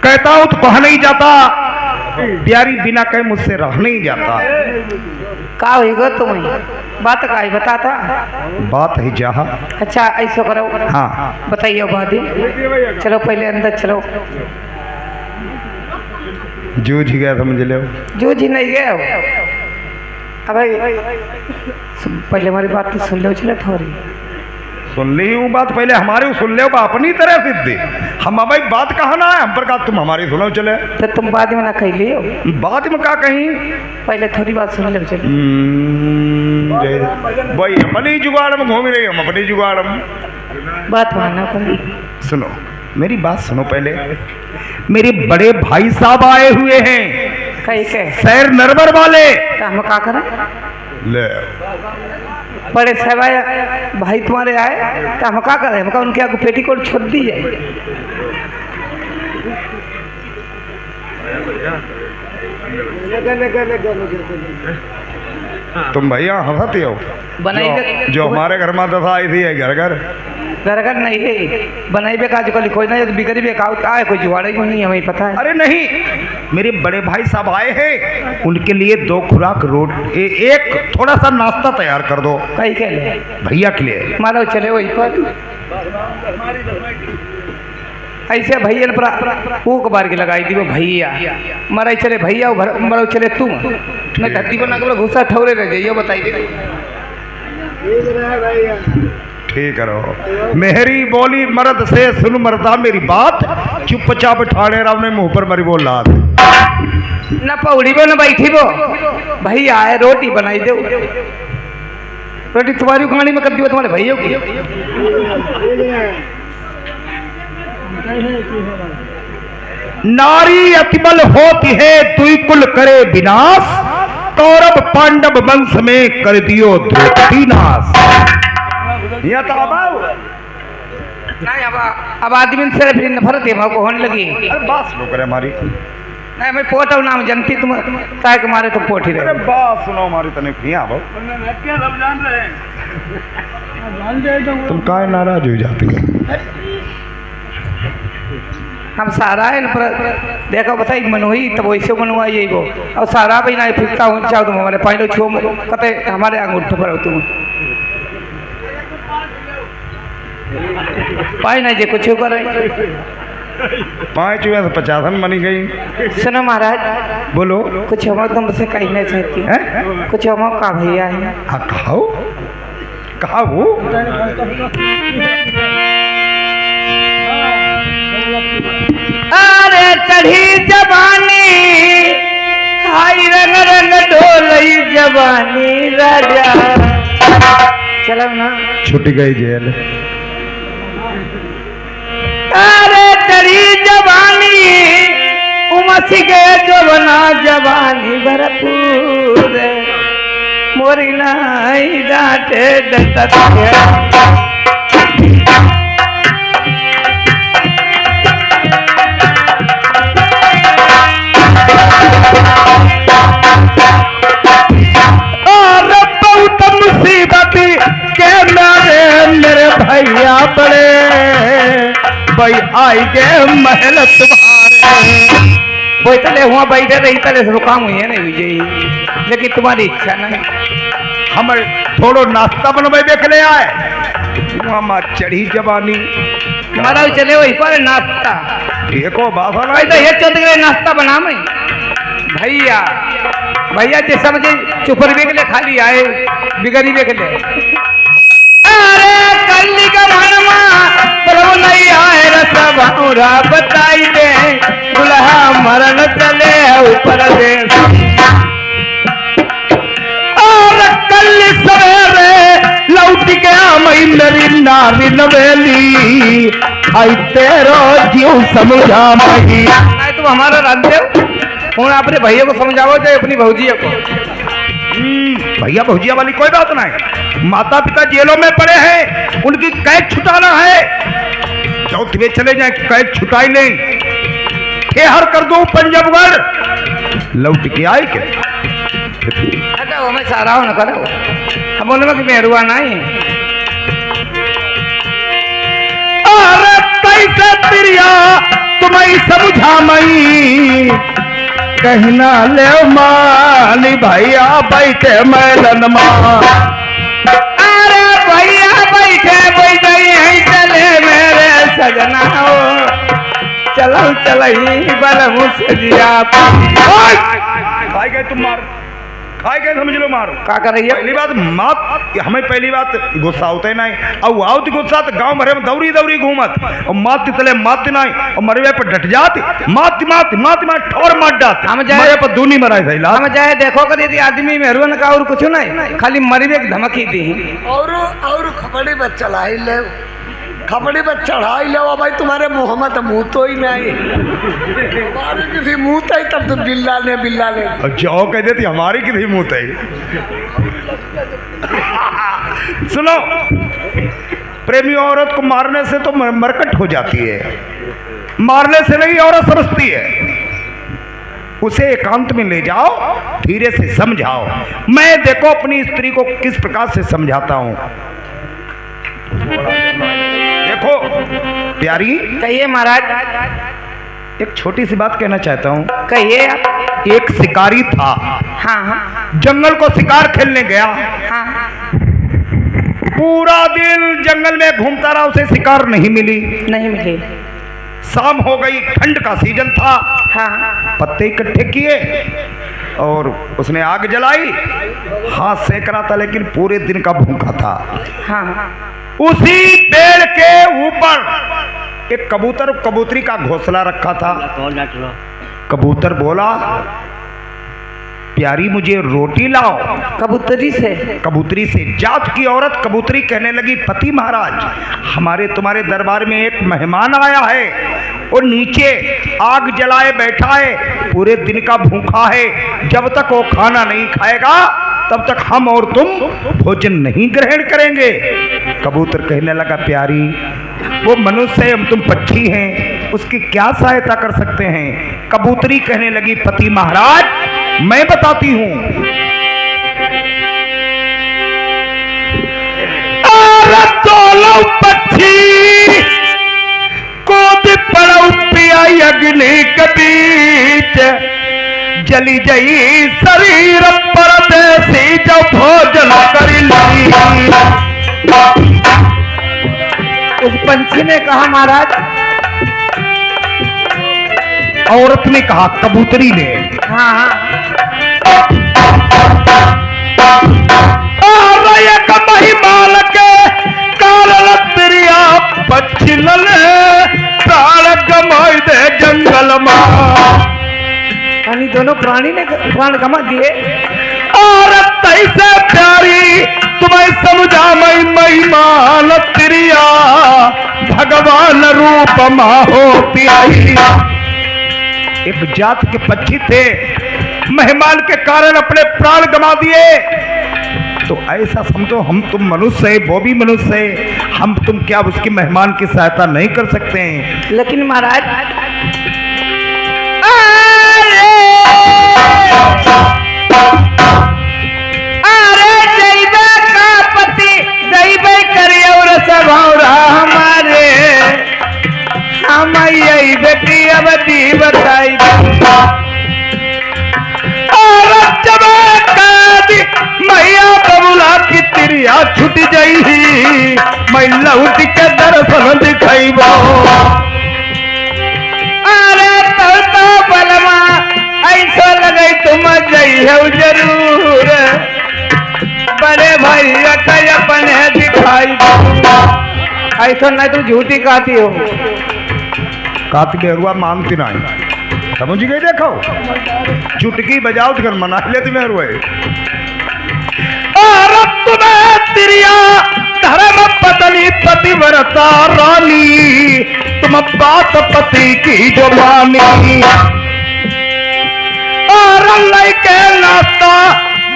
कहता हूँ तो कहा नहीं जाता, प्यारी बिना कहे मुझसे रह नहीं जाता। का होगा तुम्हें बात का ही बताता। बात है जहाँ अच्छा ऐसा करो, हाँ बताइए बात ही। चलो पहले अंदर चलो। जूझ गया समझ लो। जो जी नहीं गए हो अब पहले हमारी बात तो सुन लो चले थोड़ी। सुन ली हूँ बात, पहले हमारी सुन ले अपनी तरह सिद्धि। हम अब बात कहा ना है हम पर का तुम हमारी सुनो चले। तो तुम बाद में ना कह लियो, बात में का कहीं पहले थोड़ी बात सुन लो चले। भाई अपनी जुगाड़ में घूम रही हम अपनी जुगाड़ में। बात मानना पड़े। सुनो मेरी बात सुनो पहले। मेरे बड़े भाई साहब आए हुए हैं कहीं के शहर नरवर वाले। तो हम का करें? ले बड़े साहब भाई तुम्हारे आए तो हम का करें? हमका उनके आगे पेटीकोट छोड़ दी जाए। तुम भैया हंसते हो बनाइए जो हमारे घर में दशा आई थी घर घर घर नहीं है बनाइबे का आजकल कोई नहीं बिगड़ी बे का आए कोई जुगाड़े को नहीं हमें पता है। अरे नहीं मेरे बड़े भाई साहब आए हैं उनके लिए 2 खुराक एक थोड़ा सा नाश्ता तैयार कर दो। कहीं के लिए भैया के लिए मारो चले वही पर ऐसे भैया ने ऊक बार के लगाई थी वो भैया मरा चले भैया मरो चले तुम मैं धरती बना के घुसा ठौरे रह जाइए बताइए। ठीक करो मेहरी बोली मर्द से सुन मरदा मेरी बात चुपचाप ठाणे राव ने मुंह पर मरी बोल रहा न पौड़ी बो न बैठी बो भैया आए रोटी बनाई दो। रोटी तुम्हारी खानी में कर दियो तुम्हारे भैया की। नारी अतिबल होती है तुई कुल करे विनाश कौरव पांडव वंश में कर दियो द्रौपदी नाश। यहाँ तो नहीं अब आदमी से फिर नफरत है को होने लगी। अरे बात सुनो करे हमारी नहीं मैं पोटा नाम जनती तुम ताय के मारे तुम पोठी अरे रहे। बात सुनो हमारी तने यहाँ तुम काहे नाराज हो जाती हो? हम सारा है न पर देखो बताई मनोही तब वैसे मनवाइए वो और सारा भी ना फिरता हूँ चाहो तुम हमारे पहले छो कते हमारे अंगूठे पर हो तुम पाई नहीं जे कुछ कर 5 में 50 बनी गई। सुनो महाराज बोलो कुछ हम तुमसे कहना चाहती हैं? कुछ हम का भैया है। हाँ कहो कहा वो अरे चढ़ी जवानी हाई रंग रंग ढोलई जवानी राजा। चलो ना छुट गई जेल। अरे चढ़ी जवानी उमसी के जवना जवानी भरपूर मोरी नाई डांटे डटत मुसीबत के मेरे भैया बड़े भाई आई गए महल तुम्हारे। वो तले हुआ बैठे रही तले से काम हुई है नहीं विजयी लेकिन तुम्हारी इच्छा नहीं। हम थोड़ो नाश्ता बनवाई देख ले आए वहाँ चढ़ी जवानी हमारा चले वही पर नाश्ता देखो बाबा तो ये चौथ के नाश्ता बना मैं भैया भैया जे समझे चुपर के लिए खाली आए बिगड़ी के लिए। अरे कल्ली का मनमा प्रभु नहीं आए रसभौरा बताई दे दुल्हा मरण चले ऊपर देश। और कल सवेरे लौट गया मैं मेरी नारी नवेली आई तेरो जीव समझा मही। नहीं तुम हमारा रांधे हूँ अपने भैया को समझाओ चाहे अपनी भौजिया को। भैया भौजिया वाली कोई बात नहीं। माता पिता जेलों में पड़े हैं उनकी कैद छुटाना है। चौथ में चले जाए कैद छुटाई नहीं ठेहर कर दो पंजाबगढ़ लौट के आए के हटाओ हमें सारा हो न करो अब बोले कि मेहरुआ नहीं अरे कैसे तिरिया तुम्हें समझा मई कहना ले मानी भैया बैठे मैलन मां अरे भैया बैठे बैठे यहीं चले मेरे सजना हो चलो चलही बलहू सजिया खाई गए तुम मार खाई गए समझ लो मारो का कर रही है पहली बात मात हमें पहली बात गुस्सा होता ही नहीं और आओ गुस्सा तो गांव भरे में दौड़ी दौड़ी घूमत और मात तले मात नहीं और मरवे पर डट जाती मात मात मात मात ठोर मार जाती हम जाए- मरे पर दूनी मराए सही हम जाए देखो कर यदि आदमी मेहरुआ का और कुछ नहीं खाली मरवे की धमकी दी और खपड़ी पर चढ़ाई ले खपड़ी पर चढ़ाई ले भाई तुम्हारे मुँह में तो मुँह तो ही नहीं हमारे किसी मुँह तो ही तब तो बिल्ला ने जाओ कह देती हमारी कितनी मुंह है सुनो प्रेमी औरत को मारने से तो मरकट हो जाती है मारने से नहीं औरत समझती है उसे एकांत में ले जाओ धीरे से समझाओ मैं देखो अपनी स्त्री को किस प्रकार से समझाता हूं देखो प्यारी कहिए महाराज एक छोटी सी बात कहना चाहता हूं कहिए आप एक शिकारी था हाँ हाँ जंगल को शिकार खेलने गया हाँ पूरा दिन जंगल में घूमता रहा उसे शिकार नहीं मिली नहीं मिली शाम हो गई ठंड का सीजन था हाँ पत्ते इकट्ठे किए और उसने आग जलाई हाथ सेक रहा था लेकिन पूरे दिन का भूखा था हाँ उसी पेड़ के ऊपर एक कबूतर और कबूतरी का घोंसला रखा था कबूतर बोला प्यारी मुझे रोटी लाओ कबूतरी से कबूतरी से जात की औरत कबूतरी कहने लगी पति महाराज हमारे तुम्हारे दरबार में एक मेहमान आया है और नीचे आग जलाए बैठा है पूरे दिन का भूखा है जब तक वो खाना नहीं खाएगा तब तक हम और तुम भोजन नहीं ग्रहण करेंगे कबूतर कहने लगा प्यारी वो मनुष्य है हम तुम पक्षी हैं उसकी क्या सहायता कर सकते हैं कबूतरी कहने लगी पति महाराज मैं बताती हूं पक्षी को पड़ो पिया अग्नि के बीच जली जई शरीर पर देसी जो भोजन करी उस पंछी ने कहा महाराज औरत ने कहा कबूतरी ने हाँ हाँ महिमाल के कारण त्रिया पक्षिन प्राण गमाई दे जंगल यानी दोनों प्राणी ने प्राण गमा दिए और तैसे प्यारी तुम्हें समझा मैं महिमान त्रिया भगवान रूप हो प्यारी एक जात के पक्षी थे मेहमान के कारण अपने प्राण गमा दिए तो ऐसा समझो हम तुम मनुष्य है वो भी मनुष्य है हम तुम क्या उसके मेहमान की सहायता नहीं कर सकते हैं लेकिन महाराज अरे जैबे का पति जैबे करिए और स्वभाव हमारे हम यही बेटी अवधि बताई मैया बबुला की तिरिया छुट जाई मैं लौट के दर्शन दिखाइबो अरे तो बलमा ऐसा लगे तुम जई हो जरूर बड़े भैया का अपने दिखाई ऐसा नहीं तो झूठी कहती हो कात के अरुआ मांगती नहीं समझ गए देखो चुटकी बजाओ तो मना लेती मैं अरुआ तुम्हें तिरिया धर्म पत्नी पतिव्रता रानी तुम बात पति की जो मानी और के नाता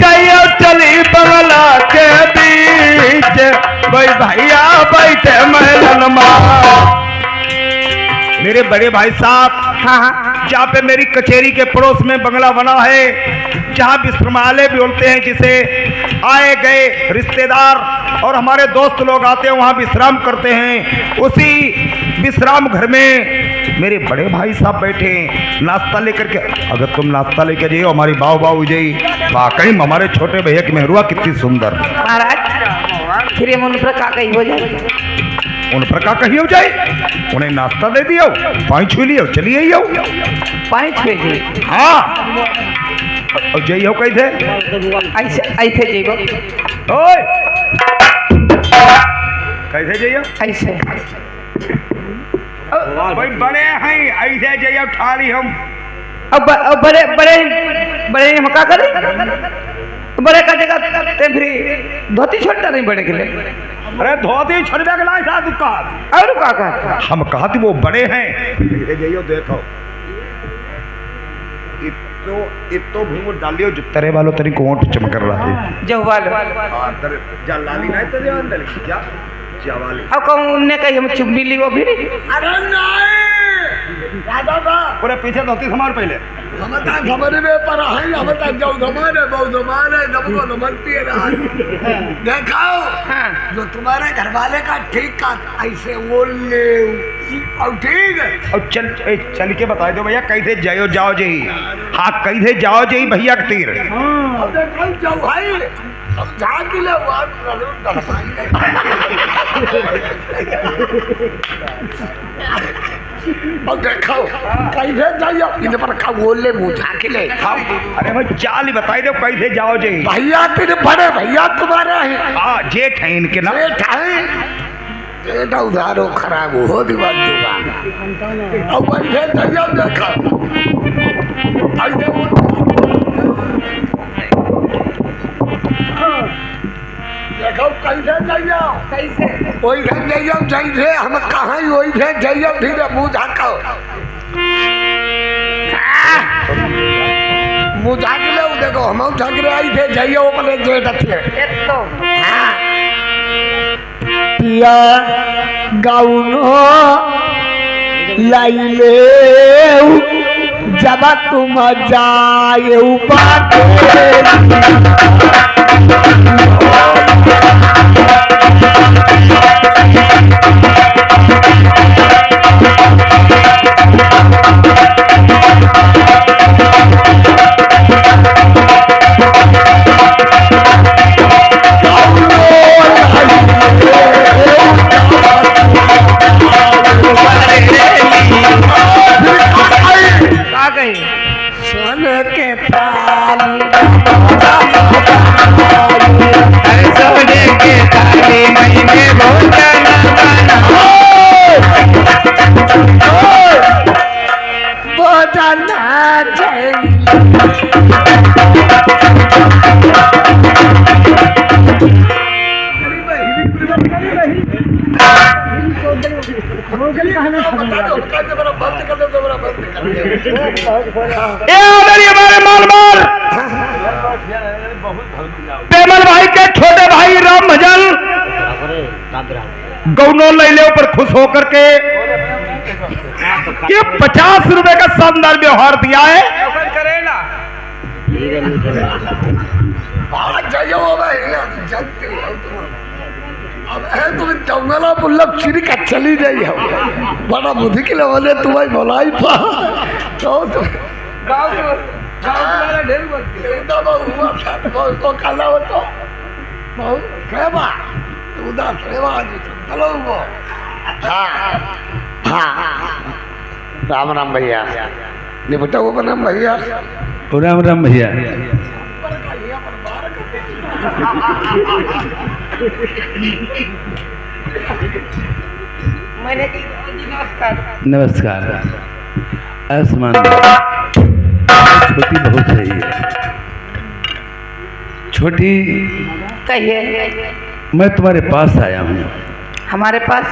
जयो चली बंगला के बीच भाई भैया बैठे मैलन मेरे बड़े भाई साहब हाँ हाँ जहाँ पे मेरी कचेरी के पड़ोस में बंगला बना है जहाँ विश्रामालय बोलते हैं, जिसे आए गए रिश्तेदार और हमारे दोस्त लोग आते हैं वहाँ विश्राम करते हैं, उसी विश्राम घर में मेरे बड़े भाई साहब बैठे हैं नाश्ता लेकर के। अगर तुम नाश्ता लेकर जाइए हमारी बाऊ बाऊ जाई, वाकई में हमारे छोटे भैया की मेहरुआ कितनी सुंदर। महाराज फिर ये मन पर का कही हो जाए, उन पर का कही हो जाए, उन्हें नाश्ता दे दियो, पानी छू लियो, चलिए आओ पानी छुए जी। हाँ और जइयो कैसे ऐसे ऐसे जेबो, ओए कैसे जइयो ऐसे भाई बड़े हैं ऐसे जइयो ठारी हम। अब बड़े बड़े बड़े हम का करें, बड़े का जगह ते फिर धोती छोड़ता नहीं बड़े के लिए। अरे धोती छोड़बे के लायक था दुकान और का का हम कहा थी वो बड़े हैं। ये जइयो देखो इतो भूमो डालियो जो तरे वालों तरी कोट चमक रहा है जो वाले जा लाली नहीं तो जान दल जा वाली। अब कौन ने कही हम चुम्बी ली वो फिर अरे नहीं दादा का पूरे पीछे धोती समार पहले हम ता खबर में पर है, हम ता जाओ जमाने बहुत जमाने सबको नमस्ते रहा देखाओ। हाँ जो तुम्हारे घर वाले का ठीक का ऐसे बोल ले और ठीक है। और चल के बता दो भैया कैसे जाओ जाओ जही। हाँ कैसे जाओ जही भैया के तीर। अब देखो जाओ भाई अब झाँक ले और देखो कैसे जाइयो इन पर का बोल ले मुँह झाँक ले। अरे भाई चाल ही बताई दो कैसे जाओ जही। भैया तेरे बड़े भैया तुम्हारे हैं। हाँ जेठ है इनके नाम। बेटा उधारो खराब हो दीवार दूंगा और कैसे जाइयो देखो देखो कैसे जाइयो कैसे वही घर जाइयो जैसे हम कहाँ वही घर जाइयो धीरे मुँह झाँको मुँह झाँक ले देखो हम झाँक रहे ऐसे जाइयो अपने जेठ थे। तो हाँ पिया गाउनो लाइले जब तुम जाए सन के सोने के ताले महीने भोजना पेमल भाई के छोटे भाई राम भजन गौनों ले ले ऊपर खुश होकर के ये 50 रुपए का शानदार व्यवहार दिया है। तुम जंगला बुल्लभ चिरी का चली जाई हो बड़ा बुद्धि के लिए तुम्हारी बोलाई पा तो को काला हो तो बहुत सेवा उदा सेवा चलो वो हाँ हाँ राम राम भैया निपटा वो बनाम भैया राम राम भैया। मैंने नमस्कार। आसमान छोटी बहुत सही है। छोटी कहिए मैं तुम्हारे पास आया हूँ। हमारे पास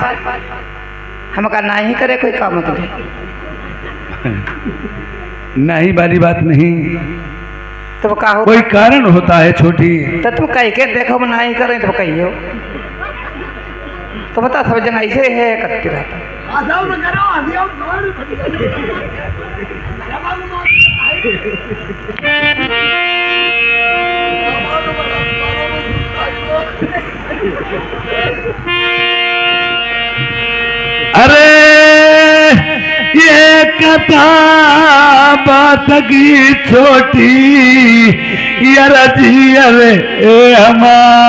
हम का ना ही करे कोई काम तुझे नहीं वाली बात नहीं, तो का हो कोई कारण होता है छोटी। तो तुम कह के देखो ना ही करें तो कहियो तो बता सब जन ऐसे है करते रहता आजाओ न करो आजाओ कौन फटी अरे ये कथा बात की छोटी यार जी अरे हमारी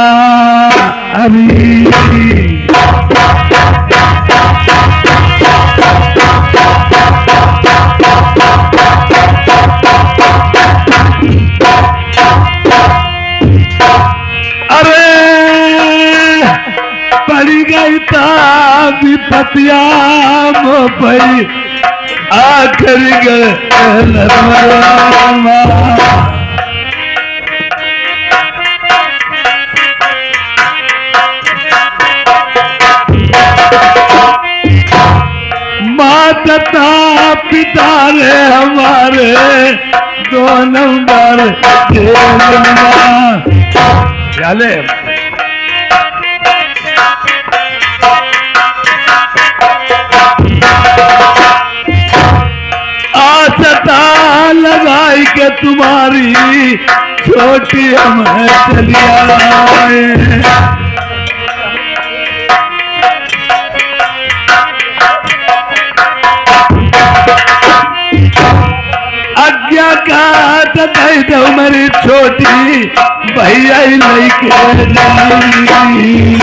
पड़ी गई विपतिया मोपई आखिर माता पिता रे हमारे 2 नंबर चले आसता लगाई के तुम्हारी छोटी हमें चली आए आज्ञा का दे दो मेरी छोटी भैया ही लेके जाई।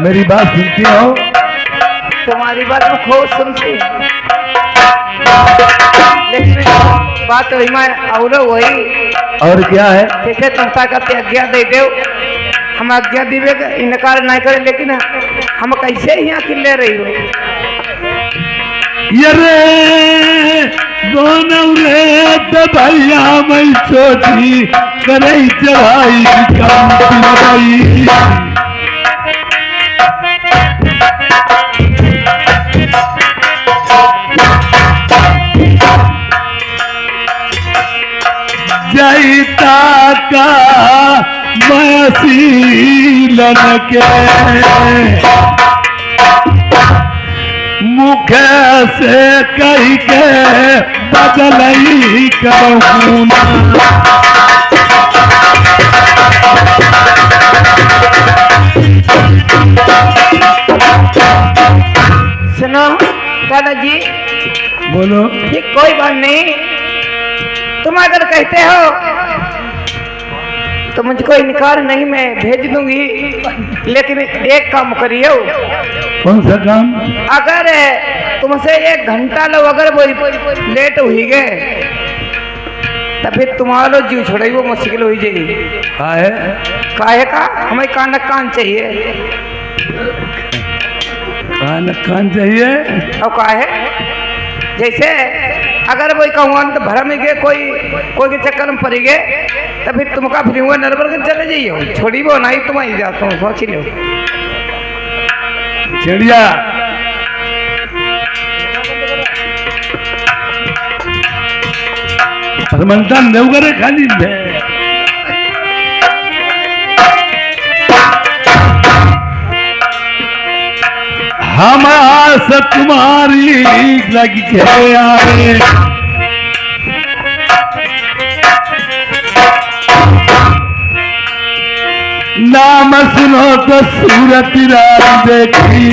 मेरी बात सुनती हो? तुम्हारी बात में खूब सुनती, लेकिन बात वही में और वही और क्या है? जैसे तुम ताकत आज्ञा दे दो, हम आज्ञा देवे का इनकार नहीं करें, लेकिन हम कैसे यहाँ के ले रही हो? ये रे दोनों रे तो भैया मैं छोटी करे चढ़ाई काम भाई जैता का मसीलन के मुख से कही के बदलई कहूँ सुनो दादाजी, बोलो। ये कोई बात नहीं, तुम अगर कहते हो तो मुझको इनकार नहीं, मैं भेज दूंगी, लेकिन एक काम करियो। कौन सा काम? अगर तुमसे 1 घंटा लो अगर वो लेट हुई गए तो फिर तुम्हारा जीव छोड़ाई वो मुश्किल हो जाएगी। काहे का हमें कान चाहिए, कान चाहिए। और काहे जैसे अगर वही कहूँ तो भरा में गए कोई के चक्कर में पड़ गए तो फिर तुमका फिर हुआ नरबर के चले जाइए, छोड़ी वो नहीं तुम ही जाता हूँ, सोच लो। चिड़िया परमंता नवगरे खाली हम आस तुम्हारी लग के आए, नाम सुनो तो सूरत रात देखी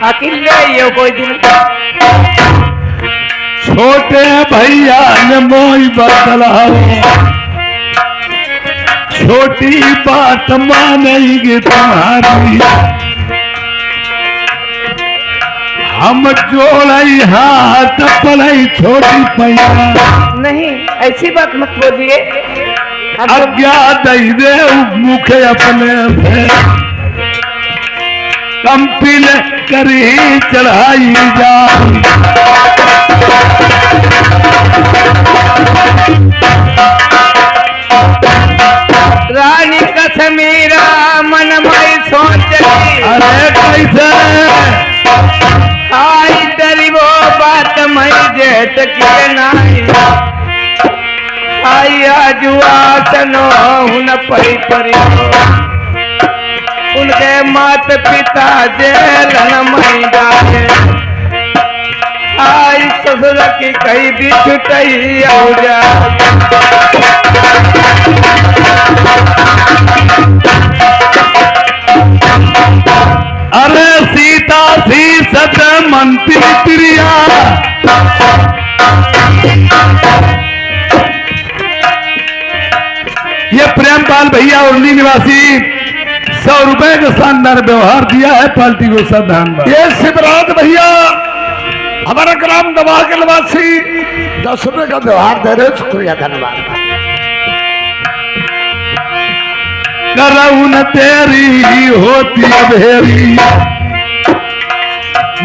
अकेले ये कोई दिन छोटे भैया ने मोई बतलाओ, छोटी बात मानेगी तुम्हारी, हम जोड़ई हाथ पड़ई छोटी पैया। नहीं ऐसी बात मत बोलिए, आज्ञा दई दे मुखे अपने से कंपिल करी चढ़ाई जा। रानी कश्मीरा मन में सोच अरे कैसे आई तेरी वो बात मैं जेठ की नहीं आई आजुआ सनो न परी परी उनके मात पिता जेल में डाले आई ससुर की कई दी छुटई औजा अरे सीता सी सत मंत्री प्रिया ये प्रेमपाल भैया उर्ली निवासी 100 रुपए का शानदार व्यवहार दिया है पार्टी को श्रद्धांजलि। ये शिवराज भैया हमारा ग्राम दवा के निवासी 10 रुपए का व्यवहार दे रहे, शुक्रिया धन्यवाद। करऊ न तेरी होती अभेरी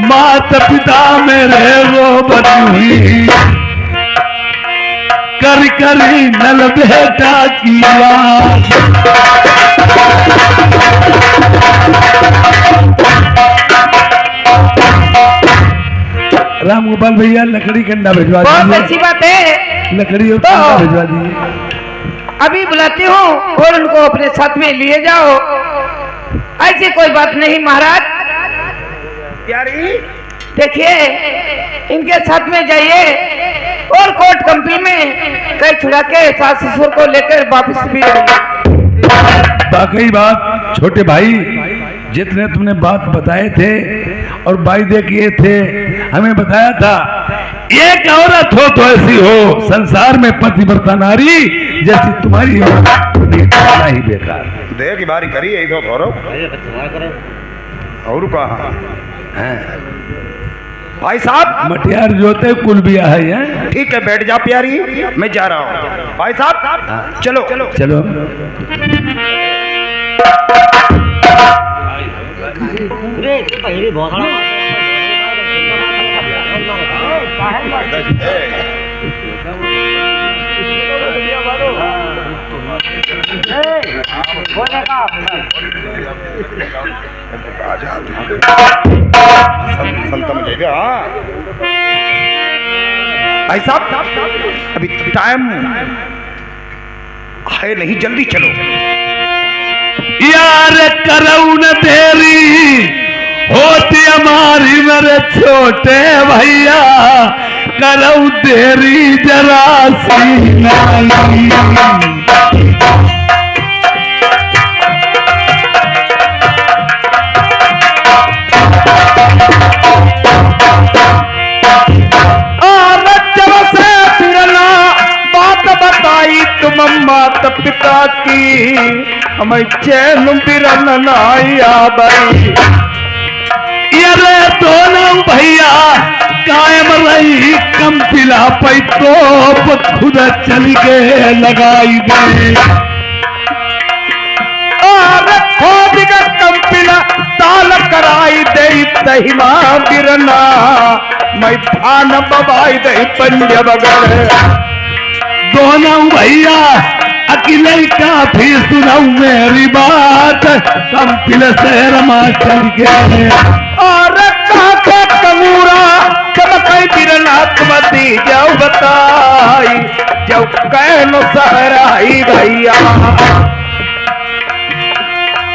मात पिता मेरे रो बची कर करी नल बेटा की बात राम गोपाल भैया लकड़ी कंडा भिजवा बहुत दीजिए, अच्छी बात है। लकड़ी और कंडा भिजवा दीजिए। अभी बुलाती हूँ और उनको अपने साथ में लिए जाओ। ऐसी कोई बात नहीं महाराज। देखिए इनके साथ में जाइए और कोर्ट कंपनी में कई छुड़ा के सास ससुर को लेकर वापस भी आइए। वाकई बात छोटे भाई जितने तुमने बात बताए थे और वायदे किए थे हमें बताया था एक औरत हो तो ऐसी हो संसार में पतिव्रता नारी जैसी तुम्हारी ही बेकार दे की बारी करी है इधर गौरव और कहा भाई साहब मटियार जोते कुल बिया है ठीक है बैठ जा प्यारी मैं जा रहा हूँ भाई साहब चलो चलो चलो भाई साहब अभी टाइम है नहीं जल्दी चलो यार करऊ न तेरी होती हमारी मेरे छोटे भैया करऊ तेरी जरा सी नाई तुम मात पिता की हमें चैन बिरन नाया भाई ये दोनों भैया कायम रही कम पिला पै तो खुद चल के लगाई दे और खोद का कम पिला ताल कराई दे दहिमा बिरना मैं थान बबाई दे पंज बगड़ दोनों भैया अकेले काफी सुनाऊ मेरी बात कम पिल शहर में चल गए और काके कमूरा चमकई बिरना तुमती जाओ बताई जाओ कैनो सहराई भैया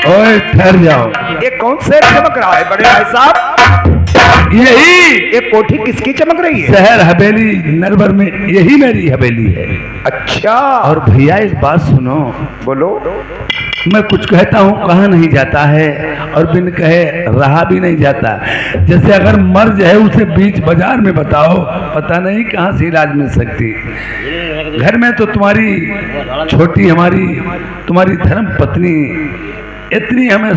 ओए ठहर जाओ ये कौन से चमक रहा है बड़े भाई साहब यही ये कोठी किसकी चमक रही है शहर हवेली नरवर में यही मेरी हवेली है अच्छा और भैया एक बात सुनो बोलो मैं कुछ कहता हूँ कहा नहीं जाता है और बिन कहे रहा भी नहीं जाता जैसे अगर मर्ज है उसे बीच बाजार में बताओ पता नहीं कहाँ से इलाज मिल सकती घर में तो तुम्हारी छोटी हमारी तुम्हारी धर्म पत्नी इतनी हमें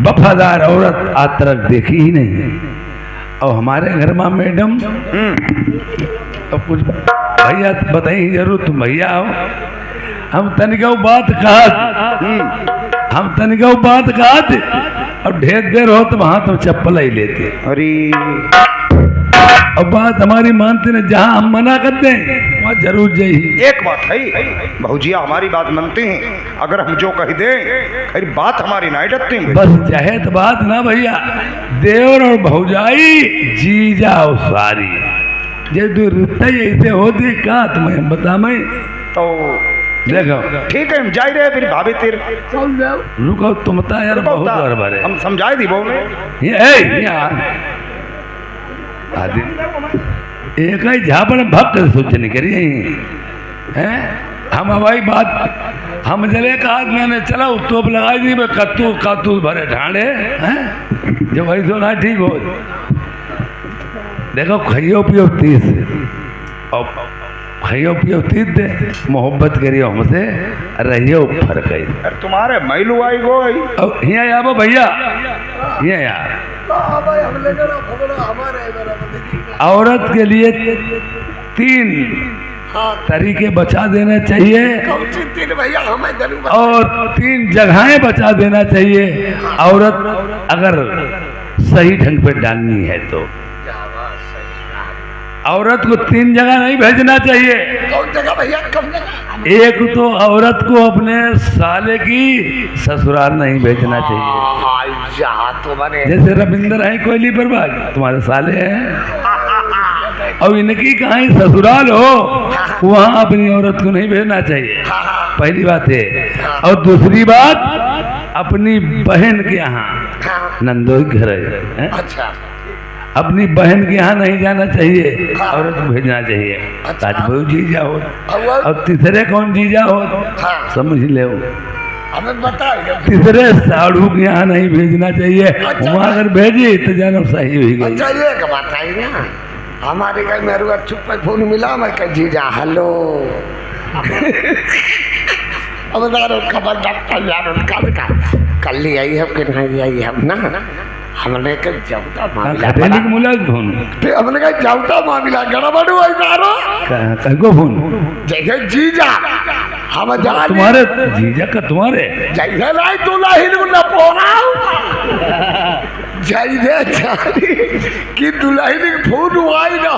वफादार औरत आज तक देखी ही नहीं है और हमारे घर में मैडम अब कुछ भैया बताइए जरूर तुम भैया आओ हम तनिका बात कहत और ढेर देर हो तो वहां तुम चप्पल ही लेते अरे अब बात हमारी मानते न जहाँ हम मना करते हैं वहाँ जरूर जाइए एक बात है भौजिया हमारी बात मानते हैं अगर हम जो कह दें फिर बात हमारी नहीं डरती बस चाहे तो बात ना भैया देवर और भौजाई जी जाओ सारी जे दो रिश्ते ऐसे होते का तुम्हें बता मैं तो देखो ठीक है हम जा रहे फिर भाभी तेरे चल जाओ रुको तुम तो यार बहुत बार बार हम समझाए दी बहु में आदि एक ही झापड़ भक्त सोचने करिए हैं हम हवाई बात हम जले का मैंने चला तोप लगाई दी मैं कत्तू कातू भरे ढांडे हैं जब वही तो ना ठीक हो देखो खइयो पियो 30 और खइयो पियो 30 दे मोहब्बत करियो हमसे रहियो फर्क है अरे तुम्हारे मैलू आई गो अब यहाँ याबो भैया यहाँ यार भाई हम लेकर भगड़ा हमारे मेरा औरत के लिए 3 तरीके बचा देने चाहिए कौन सी तीन भैया हमें जरूर और 3 जगहें बचा देना चाहिए औरत अगर सही ढंग पे डालनी है तो औरत को 3 जगह नहीं भेजना चाहिए। कौन जगह भैया कौन जगह एक तो औरत को अपने साले की ससुराल नहीं भेजना चाहिए। यहाँ तो बने जैसे रविंद्र है कोयली पर बाग तुम्हारे साले हैं और इनकी कहीं ससुराल हो वहाँ अपनी औरत को नहीं भेजना चाहिए, पहली बात है। और दूसरी बात अपनी बहन के यहाँ नंदोई घर है अच्छा अपनी बहन के यहाँ नहीं जाना चाहिए, औरत को भेजना चाहिए। ताजबहू जीजा हो और तीसरे कौन जीजा हो समझ ले हमें बताइए। तीसरे साड़ू के यहाँ नहीं भेजना चाहिए, वहाँ अगर भेजी तो जन्म सही हुई गई। अच्छा ये का बताइए ना हमारे कहीं मेरे चुप पे फोन मिला मैं कह जीजा हेलो अब यार खबर डॉक्टर यार उनका कल ही आई है कि नहीं आई है ना हमने कहा जाऊता मामला खटेली के मुला फोन हमने कहा जाऊता मामला गड़बड़ हुआ इनारो कहो फोन जैसे जीजा हम जाने तुम्हारे जीजा का तुम्हारे जैसे लाई दुल्हन को न पोराओ जैसे जानी कि दुल्हन के फोन आई ना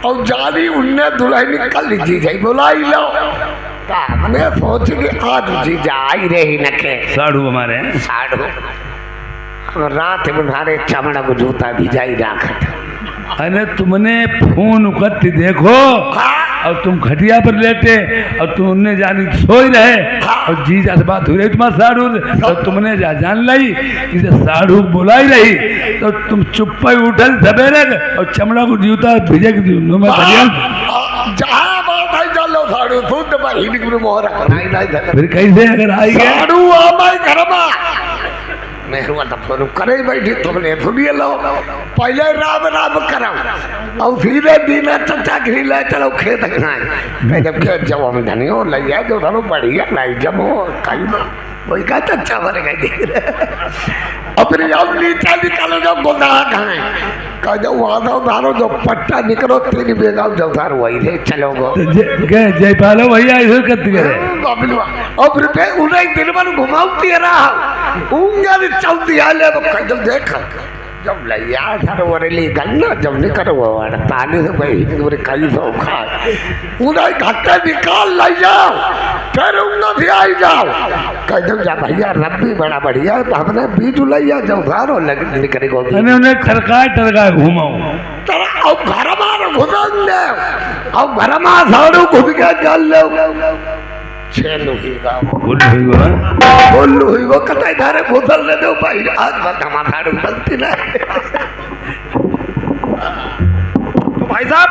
और जानी उनने दुल्हन कल जीजा बुलाई लो हमने सोच कि आज जीजा आई रही नखे साड़ू हमारे हैं साड़ू रात बुढ़ारे चमड़ा को जूता भिजाई राखत अरे तुमने फोन उकती देखो और तुम खटिया पर लेटे और तुमने जानी सोई रहे और जीजा से बात हुई रही तुम्हारा साड़ू तो तुमने जान लाई कि साड़ू बुलाई रही तो तुम चुप पे उठल सवेरे और चमड़ा को जूता भिजे साड़ू खुद बहिन गुरु मोहरा फिर कैसे अगर आई गए साड़ू आ घर में मेहरुआ तो फोन करे बैठी तुमने सुनिए लो पहले राम राम कराओ और फिर दिन चचा खिला चलो खेत खाए जब खेत जब हम धनी हो लिया जो धनो बढ़िया लाई जब हो कहीं ना वही का चचा मर गए देख अपनी अब नीचा निकालो जो गोदा खाए कह जो वहाँ से उधारो जो पट्टा निकलो 3 बेगा जो उधार वही थे चलो गो जयपालो भैया ऐसे करते करे अब रुपये उन्हें दिन भर घुमाती रहा उंगली चलती है ले कह जो देख जब लिया था वरेली गन्ना जब निकल वो ताली से भाई पूरे कई सौ खा उन्हें घट्टे निकाल ले जाओ फिर उंगली भी आई जाओ कह दो जा भैया रब्बी बड़ा बढ़िया हमने बीज लिया जब घरों निकले गो उन्हें टरका घुमाओ तेरा अब घर मार घुस ले अब घर मार साड़ू घुस के चल ले छेलू ही गा बोलू ही वो कतई धारे बोतल ले दो भाई आज बात हमारा साड़ू बनती ना तो भाई साहब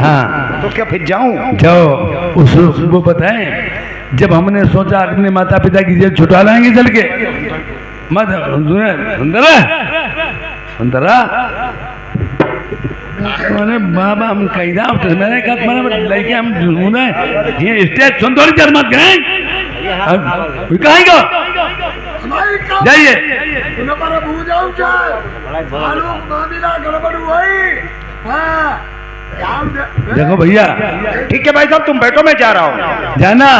हाँ तो क्या फिर जाऊं जाओ उसको बताएं जब हमने सोचा अपने माता पिता की जेल छुटा लाएंगे चल के मत सुंदरा मैंने बाबा हम कहीं ना मैंने कहा मैंने लड़के हम ढूंढे ये स्टेज सुन थोड़ी चल मत गए कहीं को जाइए देखो भैया ठीक है भाई साहब तुम बैठो मैं जा रहा हूँ जाना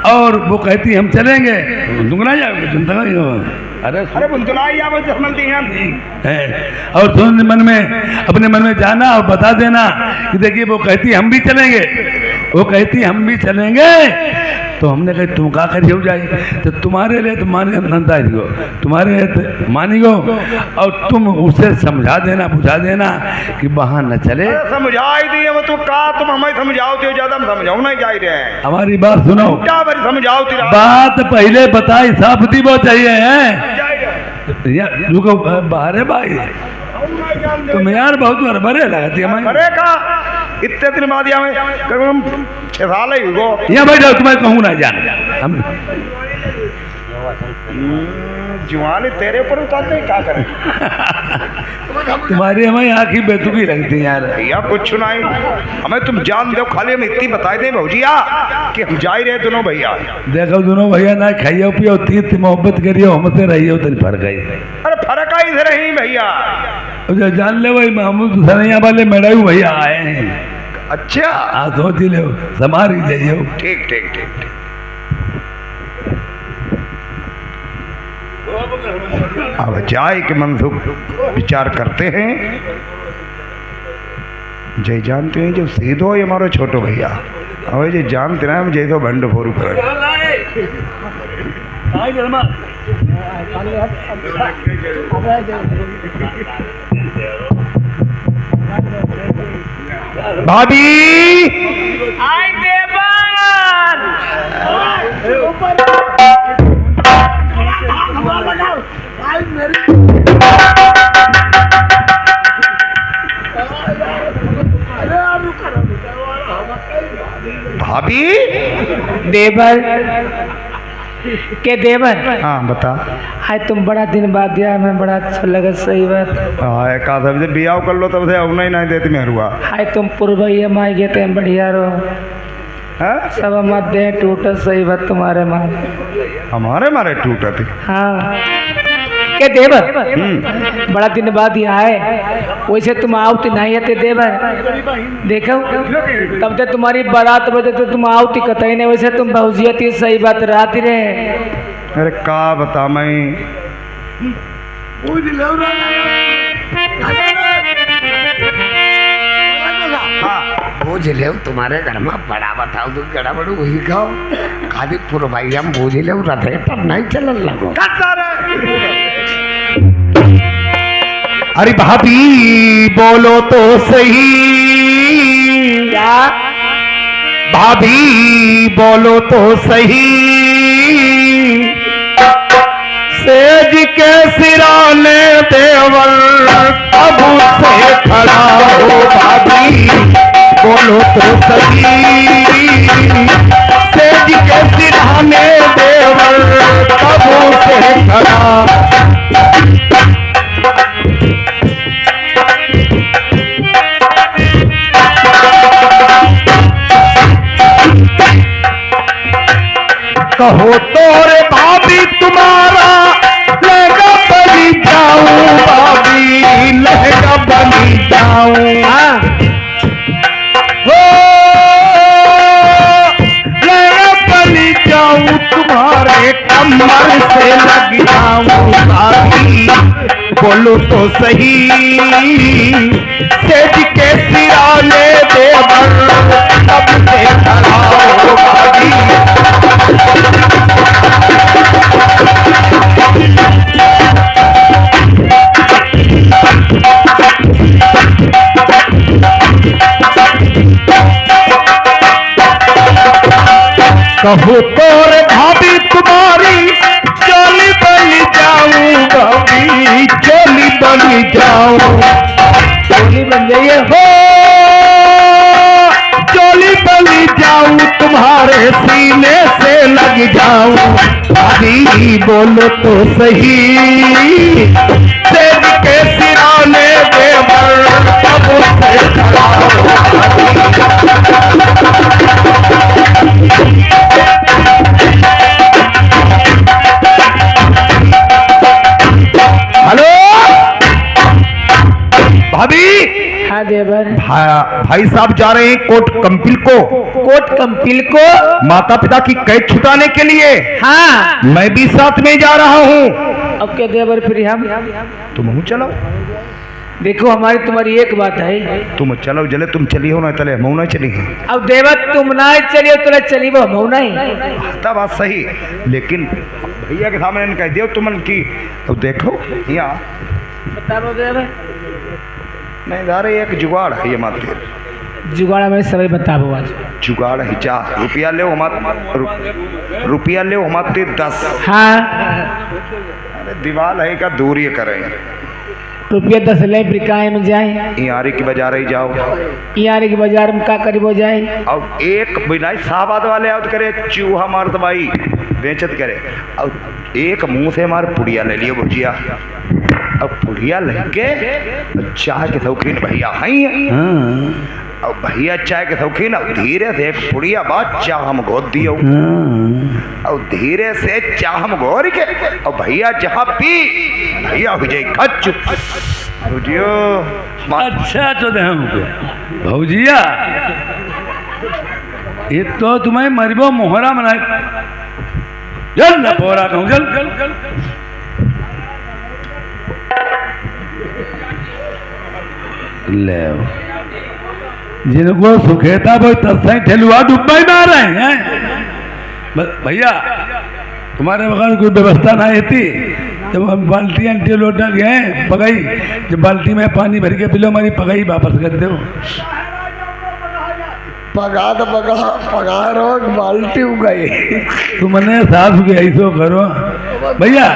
और वो कहती हम चलेंगे दुगना जाओगे अरे बुंदुलाई या वो जसमंती है और तुम मन में अपने मन में जाना और बता देना कि देखिए वो कहती हम भी चलेंगे वो कहती हम भी चलेंगे तो हमने कहा तुम का करियो जाए, तो तुम्हारे लिए तो माने नंदा रही हो, तुम्हारे लिए तो मानी गो, और तुम उसे समझा देना बुझा देना कि वहाँ न चले। समझा ही दिए वो तो का तुम हमें समझाओ तो ज्यादा हम समझाओ नहीं जा रहे हैं। हमारी बात सुनो, क्या बारी समझाओ तेरा बात पहले बताई साफती बहुत चाहिए है। रुको बाहर है भाई, तुम यार बहुत बड़े लगती है हमें। अरे का इतने दिन बाद हम 6 साल ही हुए यहाँ बैठो, तुम्हें कहूँ ना जान हम जुआनी तेरे ऊपर उतारते क्या करें। तुम्हारी हमें आँखी बेतुकी लगती है यार। भैया कुछ नहीं, हमें तुम जान दो, खाली हम इतनी बता दें भौजिया कि हम जा ही रहे दोनों भैया। देखो दोनों भैया ना खाइयो पियो, तीत मोहब्बत करियो, हमसे रहियो तो फर्क है। अरे फर्क आई से रही भैया। जो जान ले भाई महमूद सनैया वाले मेड़ायू भैया आए हैं। अच्छा हाँ सोच ही लो, संभाल ही जाइयो। ठीक ठीक ठीक ठीक। अब जाए कि मनसुख विचार करते हैं। जय जानते हैं जो सीधो है हमारा छोटो भैया, अब जे जानते ना हम जय तो भंड फोरू कर भाभी आई देवर भाभी देवर के देवर। हाँ बता। हाय तुम बड़ा दिन बाद दिया, मैं बड़ा अच्छा लगा। सही बात। हाँ का सब से बियाह कर लो तब से अब नहीं देती मेहरुआ। हाय तुम पूर्वैया माई गए थे बढ़िया रहो, हाँ? सब मत दे टूटा। सही बात तुम्हारे मार हमारे मारे टूटा थी। हाँ के देवर बड़ा दिन बाद ही आए, वैसे तुम आवती नहीं आते देवर। देखो तब तक तुम्हारी बारात बजे तो तुम आवती कतई नहीं, वैसे तुम भौजिया थी। सही बात रात ही रहे। अरे का बता मैं बोझ ले तुम्हारे घर में बड़ा बताओ तो गड़ा बड़ू वही खाओ, खाली पूरा भाई हम बोझ ले रथे पर नहीं चलन लगो। अरे भाभी बोलो तो सही, क्या भाभी बोलो तो सही, सेज के सिराने देवर अब से खड़ा हो। भाभी बोलो तो सही, सेज के सिराने देवर अब से खड़ा। कहो तो रे भाभी तुम्हारा लहंगा बनी जाऊं, भाभी लहंगा बनी जाऊं। हो लहंगा बनी जाऊं, तुम्हारे कमर से लग जाऊं। भाभी बोलो तो सही, सेज के सिराने देवर तब से खड़ा हो। भाभी कहो तो रे भाभी तुम्हारी चोली बनी जाऊं, भाभी चोली बनी जाऊं। चोली बन जाइए। हो चोली बनी जाऊं, तुम्हारे सीने से लग जाऊं। भाभी बोलो तो सही, सेज के सिराने देवर तब से खड़ा हो। हेलो भाभी। हाँ देवर। भाई साहब जा रहे हैं कोट कंपिल को, कोट कंपिल को माता पिता की कैद छुटाने के लिए। हाँ मैं भी साथ में जा रहा हूँ। अब के देवर फिर हम तुम हूँ चलो। देखो हमारी तुम्हारी एक बात है, तुम चलो जले तुम चली हो ना तले हम ना चली हैं। अब देवत तुम ना चलियो तो चली वो हम नहीं। तब बात सही, लेकिन भैया के सामने कह दियो तुमन की। तो देखो यहाँ बताओ देव नहीं जा रही एक जुगाड़ है ये माते जुगाड़ा में सभी बताओ आज। जुगाड़ है जा रुपया ले रुपया ले हमारे 10। हाँ अरे दीवार है का दूर ये करें रुपया 10 ले बिकाए में जाए, यारी की बाजार ही जाओ यारे के बाजार में का करीब हो जाए। और एक बिना साहबाद वाले आउट करे चूहा मारत भाई बेचत करे और एक मुंह से हमारे पुड़िया ले लियो भुजिया। अब पुड़िया लेके चाय के शौकीन भैया हैं और भैया चाय के शौकीन अब धीरे से एक पुड़िया बात चाह हम गोद दियो और धीरे से चाह हम गोर के और भैया जहाँ पी भैया हो जाए खच बुझियो। अच्छा तो दे हमको भौजिया ये तो तुम्हें मरबो मोहरा मनाए चल ना पोरा कहूँ चल ले जिनको सुखेता भाई तस्साई ठेलुआ डुब्बा ही ना रहे हैं भैया तुम्हारे बगैर कोई व्यवस्था ना थी जब हम बाल्टी अंटी लोटा गए पगई जब बाल्टी में पानी भर के पिलो हमारी पगई वापस कर दो पगा रोग बाल्टी उगाई तुमने साफ गया ऐसो करो भैया